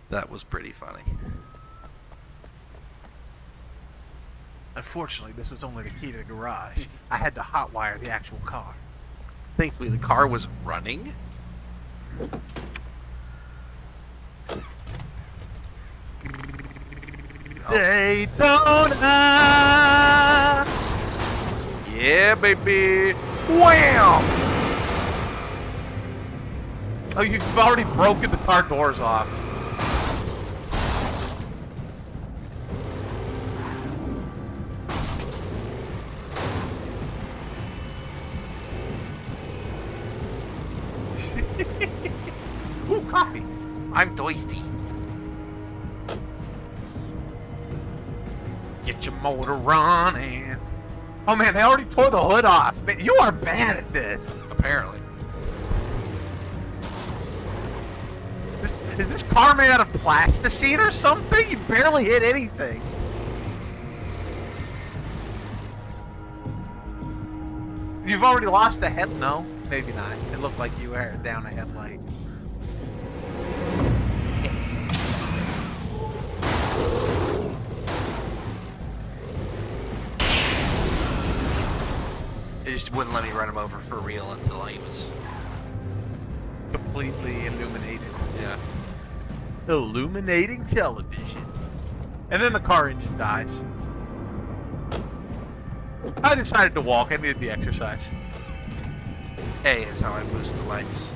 That was pretty funny. Unfortunately, this was only the key to the garage. I had to hotwire the actual car. Thankfully, the car was running. Daytona! Yeah, baby. Wham! Oh, you've already broken the car doors off. Ooh, coffee. I'm thirsty. Get your motor running. Oh man, they already tore the hood off. Man, you are bad at this. Apparently. Is this car made out of plasticine or something? You barely hit anything. You've already lost a head. No, maybe not. It looked like you were down a headlight. They just wouldn't let me run him over for real until he was... Completely illuminated. Yeah. Illuminating television. And then the car engine dies. I decided to walk. I needed the exercise. A is how I boost the lights.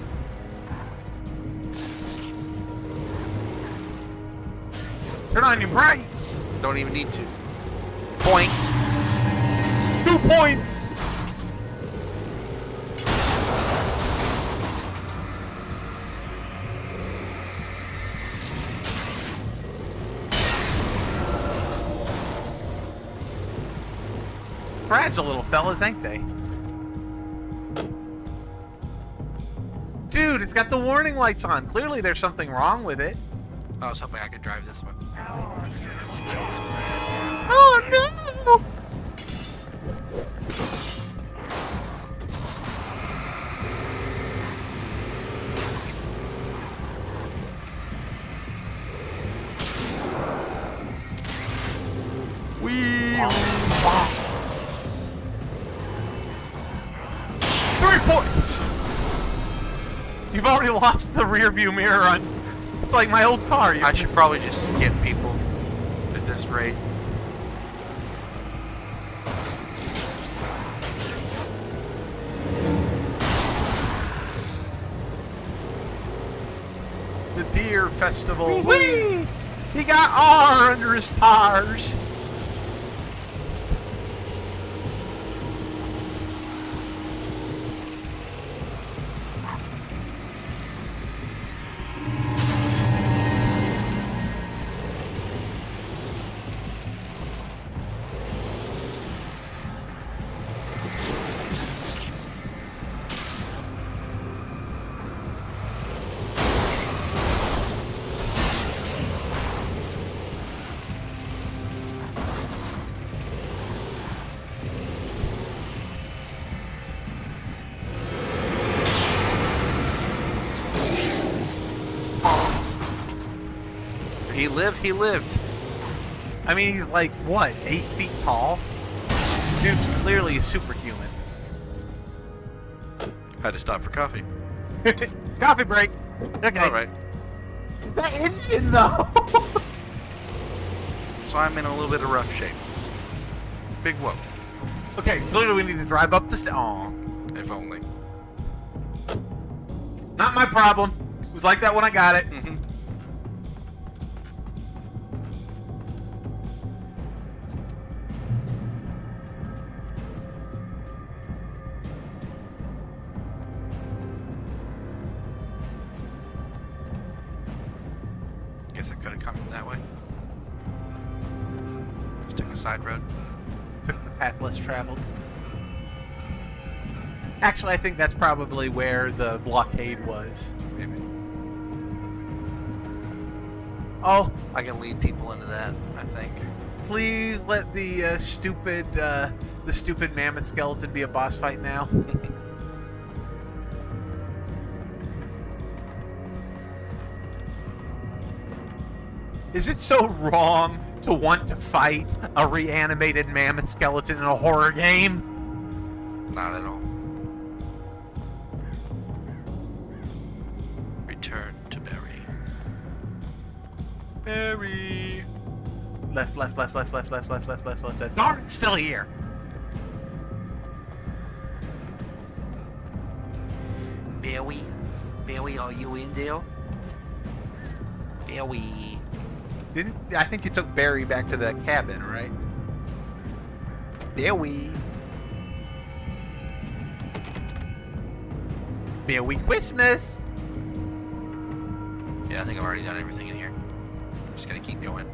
Turn on your brights. Don't even need to. Point. 2 points. Fragile little fellas, ain't they? Dude, it's got the warning lights on. Clearly there's something wrong with it. I was hoping I could drive this one. Oh no! Whee! 3 points! You've already lost the rear view mirror on... It's like my old car. I should probably just skip people at this rate. The Deer Festival. Whee! He got R under his tires. He lived. I mean, he's like, what, 8 feet tall? Dude's clearly a superhuman. Had to stop for coffee. Coffee break. Okay. All right. The engine, though. So I'm in a little bit of rough shape. Big whoop. Okay, clearly we need to drive up the Aw. If only. Not my problem. It was like that when I got it. Mm-hmm. Guess I could have come from that way. Just took a side road. Took the path less traveled. Actually, I think that's probably where the blockade was. Maybe. Oh, I can lead people into that, I think. please let the stupid mammoth skeleton be a boss fight now. Is it so wrong to want to fight a reanimated mammoth skeleton in a horror game? Not at all. Return to Barry. Barry. Left. Darn, it's still here. Barry, are you in there? Barry. I think you took Barry back to the cabin, right? Barry. Merry Christmas. Yeah, I think I've already done everything in here. Just gotta keep going.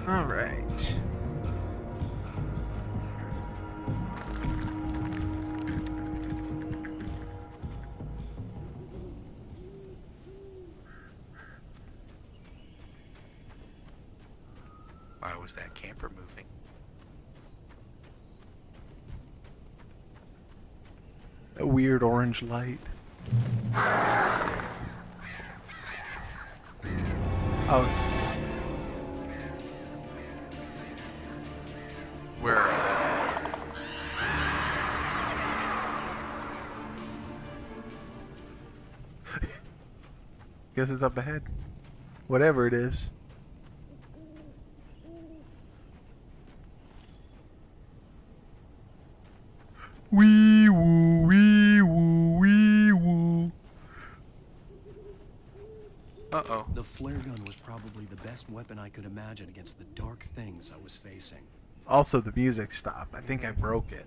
All right. Why was that camper moving? A weird orange light. Oh, Where are guess it's up ahead. Whatever it is. Wee woo, wee woo, wee woo. Uh-oh. The flare gun was probably the best weapon I could imagine against the dark things I was facing. Also, the music stopped. I think I broke it.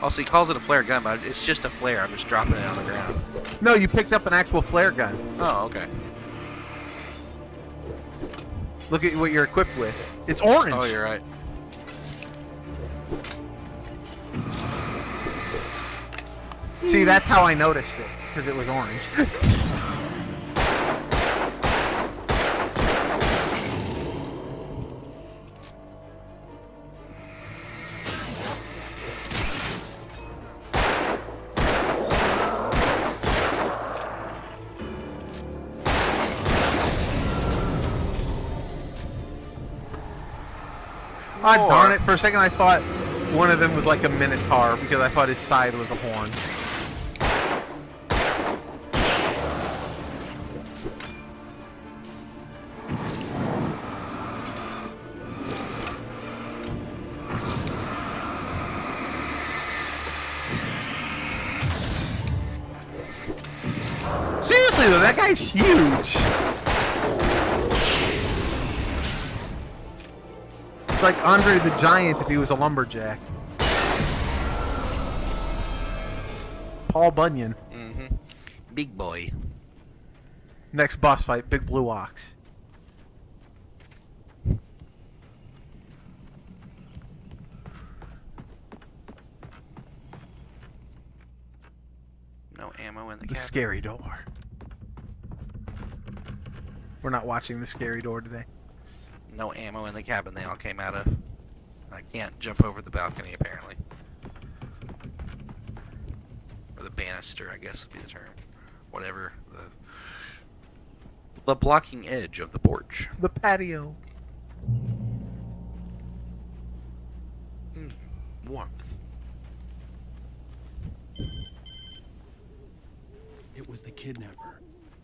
Also, he calls it a flare gun, but it's just a flare. I'm just dropping it on the ground. No, you picked up an actual flare gun. Oh, okay. Look at what you're equipped with. It's orange. Oh, you're right. See, that's how I noticed it, because it was orange. Ah, darn it. For a second I thought one of them was like a minotaur because I thought his side was a horn. Seriously though, that guy's huge. It's like Andre the Giant if he was a lumberjack. Paul Bunyan. Mm-hmm. Big boy. Next boss fight, Big Blue Ox. in the The cabin. scary door. We're not watching the scary door today. No ammo in the cabin they all came out of. I can't jump over the balcony, apparently. Or the banister, I guess would be the term. Whatever. The blocking edge of the porch. The patio. Warmth. It was the kidnapper.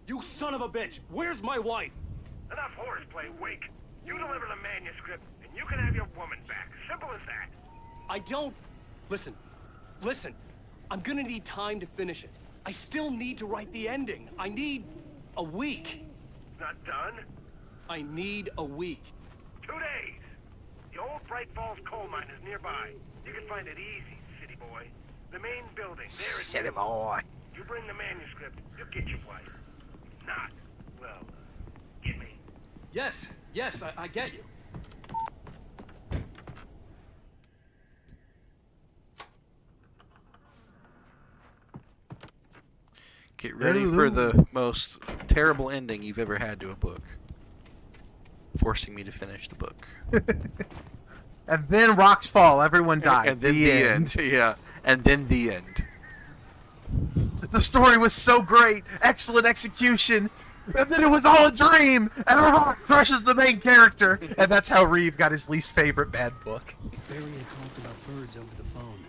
You son of a bitch! Where's my wife? Enough horseplay, Wake. You deliver the manuscript, and you can have your woman back. Simple as that. I don't... Listen. I'm gonna need time to finish it. I still need to write the ending. I need a week. Not done? I need a week. 2 days. The old Bright Falls coal mine is nearby. You can find it easy, city boy. The main building. There City it is. boy. You bring the manuscript, you'll get your wife. Not, well, get me. Yes, I get you. Get ready for the most terrible ending you've ever had to a book. Forcing me to finish the book. And then rocks fall. Everyone died. And then the end. Yeah. And then the end. The story was so great. Excellent execution. And then it was all a dream. And a rock crushes the main character. And that's how Reeve got his least favorite bad book. Barry had talked about birds over the phone.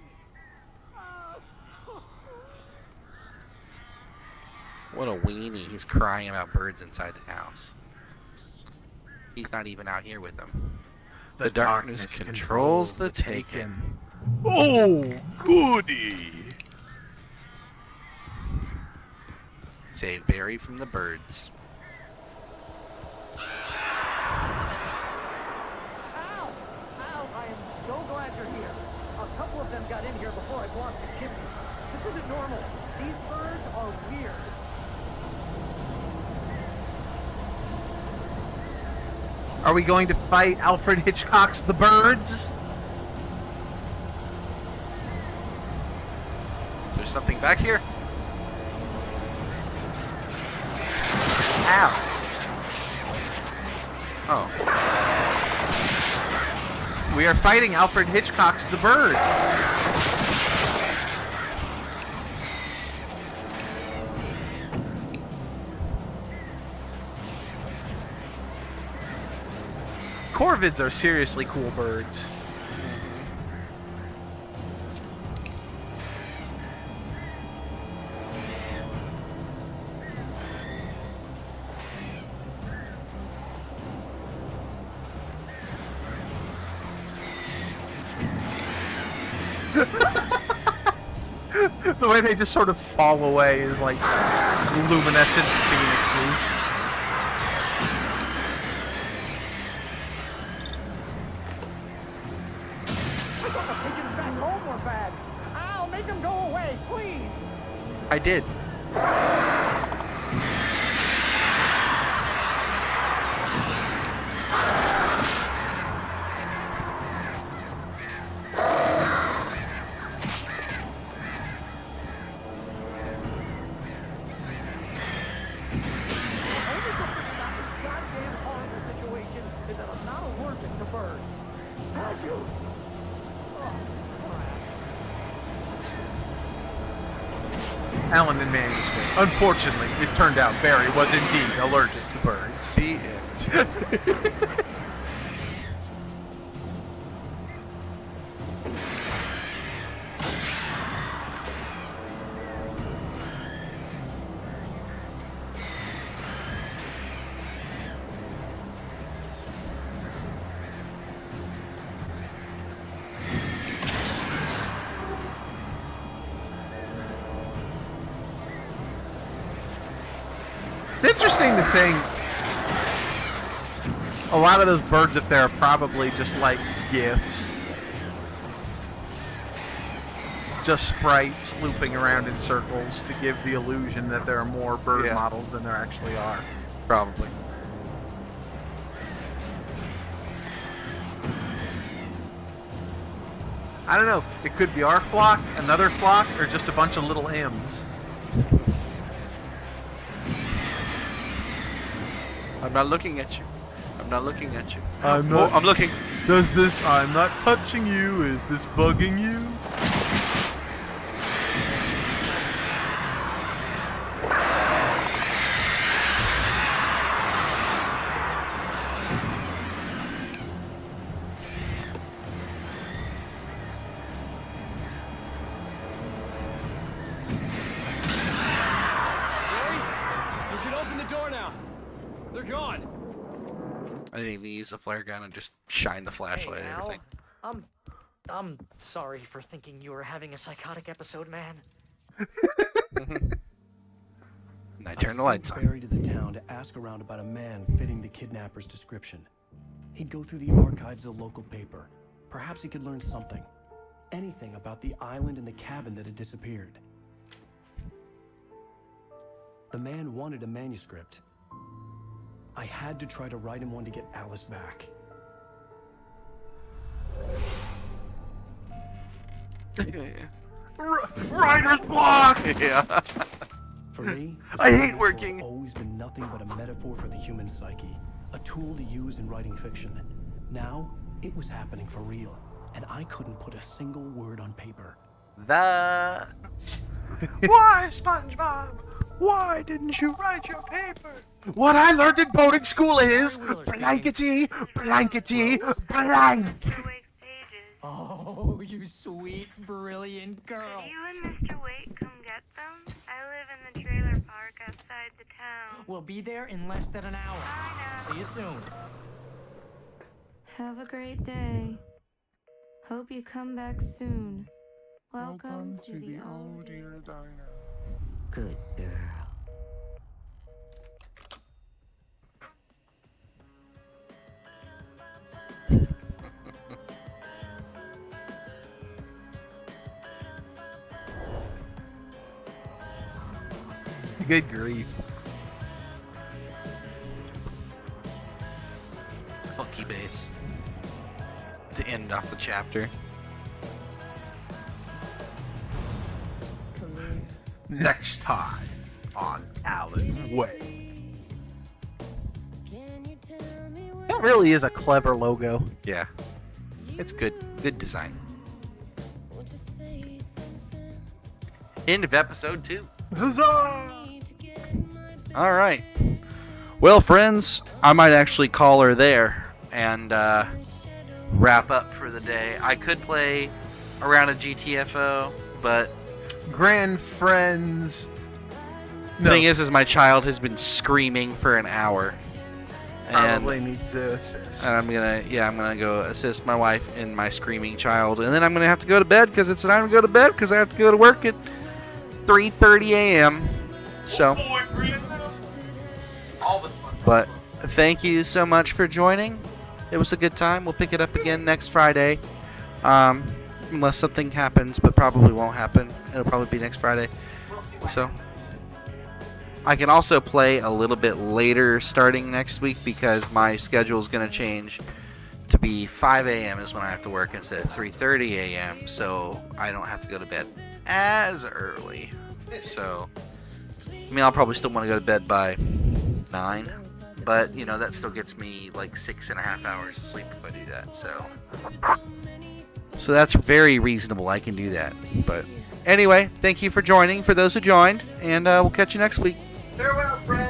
What a weenie. He's crying about birds inside the house. He's not even out here with them. The darkness controls the taken. Oh, goody. Save Barry from the birds. Al, I am so glad you're here. A couple of them got in here before I blocked the chimney. This isn't normal. These birds are weird. Are we going to fight Alfred Hitchcock's The Birds? Is there something back here? Ow. Oh. We are fighting Alfred Hitchcock's The Birds. Corvids are seriously cool birds. The way they just sort of fall away is like luminescent phoenixes. I thought the pigeons back home were bad. Al, make them go away, please. I did. Alan and manuscript. Unfortunately, it turned out Barry was indeed allergic to birds. The end. It's interesting to think a lot of those birds up there are probably just like gifs. Just sprites looping around in circles to give the illusion that there are more bird Yeah. models than there actually are. Probably. I don't know. It could be our flock, another flock, or just a bunch of little M's. I'm not looking at you. I'm not looking at you. I'm not. I'm looking. Does this? I'm not touching you. Is this bugging you? You can open the door now. They're gone. I didn't even use the flare gun and just shine the flashlight and everything. I'm sorry for thinking you were having a psychotic episode, man. And I turned the lights on. Barry to the town to ask around about a man fitting the kidnapper's description. He'd go through the archives of the local paper. Perhaps he could learn something. Anything about the island and the cabin that had disappeared. The man wanted a manuscript. I had to try to write him one to get Alice back. Writer's block. Yeah. For me, I hate has working. always been nothing but a metaphor for the human psyche, a tool to use in writing fiction. Now, it was happening for real, and I couldn't put a single word on paper. Why, SpongeBob? Why didn't you write your paper? What I learned in boarding school is blankety, blankety, blank. Oh, you sweet, brilliant girl. Could you and Mr. Wake come get them? I live in the trailer park outside the town. We'll be there in less than an hour. See you soon. Have a great day. Hope you come back soon. Welcome to the old dear diner. Good girl. Good grief. Funky bass. To end off the chapter. Next time on Alan Wake. That really is a clever logo. Yeah. It's good. Good design. End of episode 2. Huzzah! All right. Well, friends, I might actually call her there and wrap up for the day. I could play a round of GTFO, but Grand friends. the thing is my child has been screaming for an hour. And Probably need to assist. I'm gonna go assist my wife and my screaming child, and then I'm gonna have to go to bed because it's time to go to bed because I have to go to work at 3:30 a.m. So, but thank you so much for joining. It was a good time. We'll pick it up again next Friday, unless something happens, but probably won't happen. It'll probably be next Friday. So. I can also play a little bit later starting next week because my schedule is going to change to be 5 a.m. is when I have to work instead of 3:30 a.m. So I don't have to go to bed as early. So, I mean, I'll probably still want to go to bed by 9. But, you know, that still gets me like 6.5 hours of sleep if I do that. So that's very reasonable. I can do that. But anyway, thank you for joining, for those who joined. And we'll catch you next week. Farewell, friends.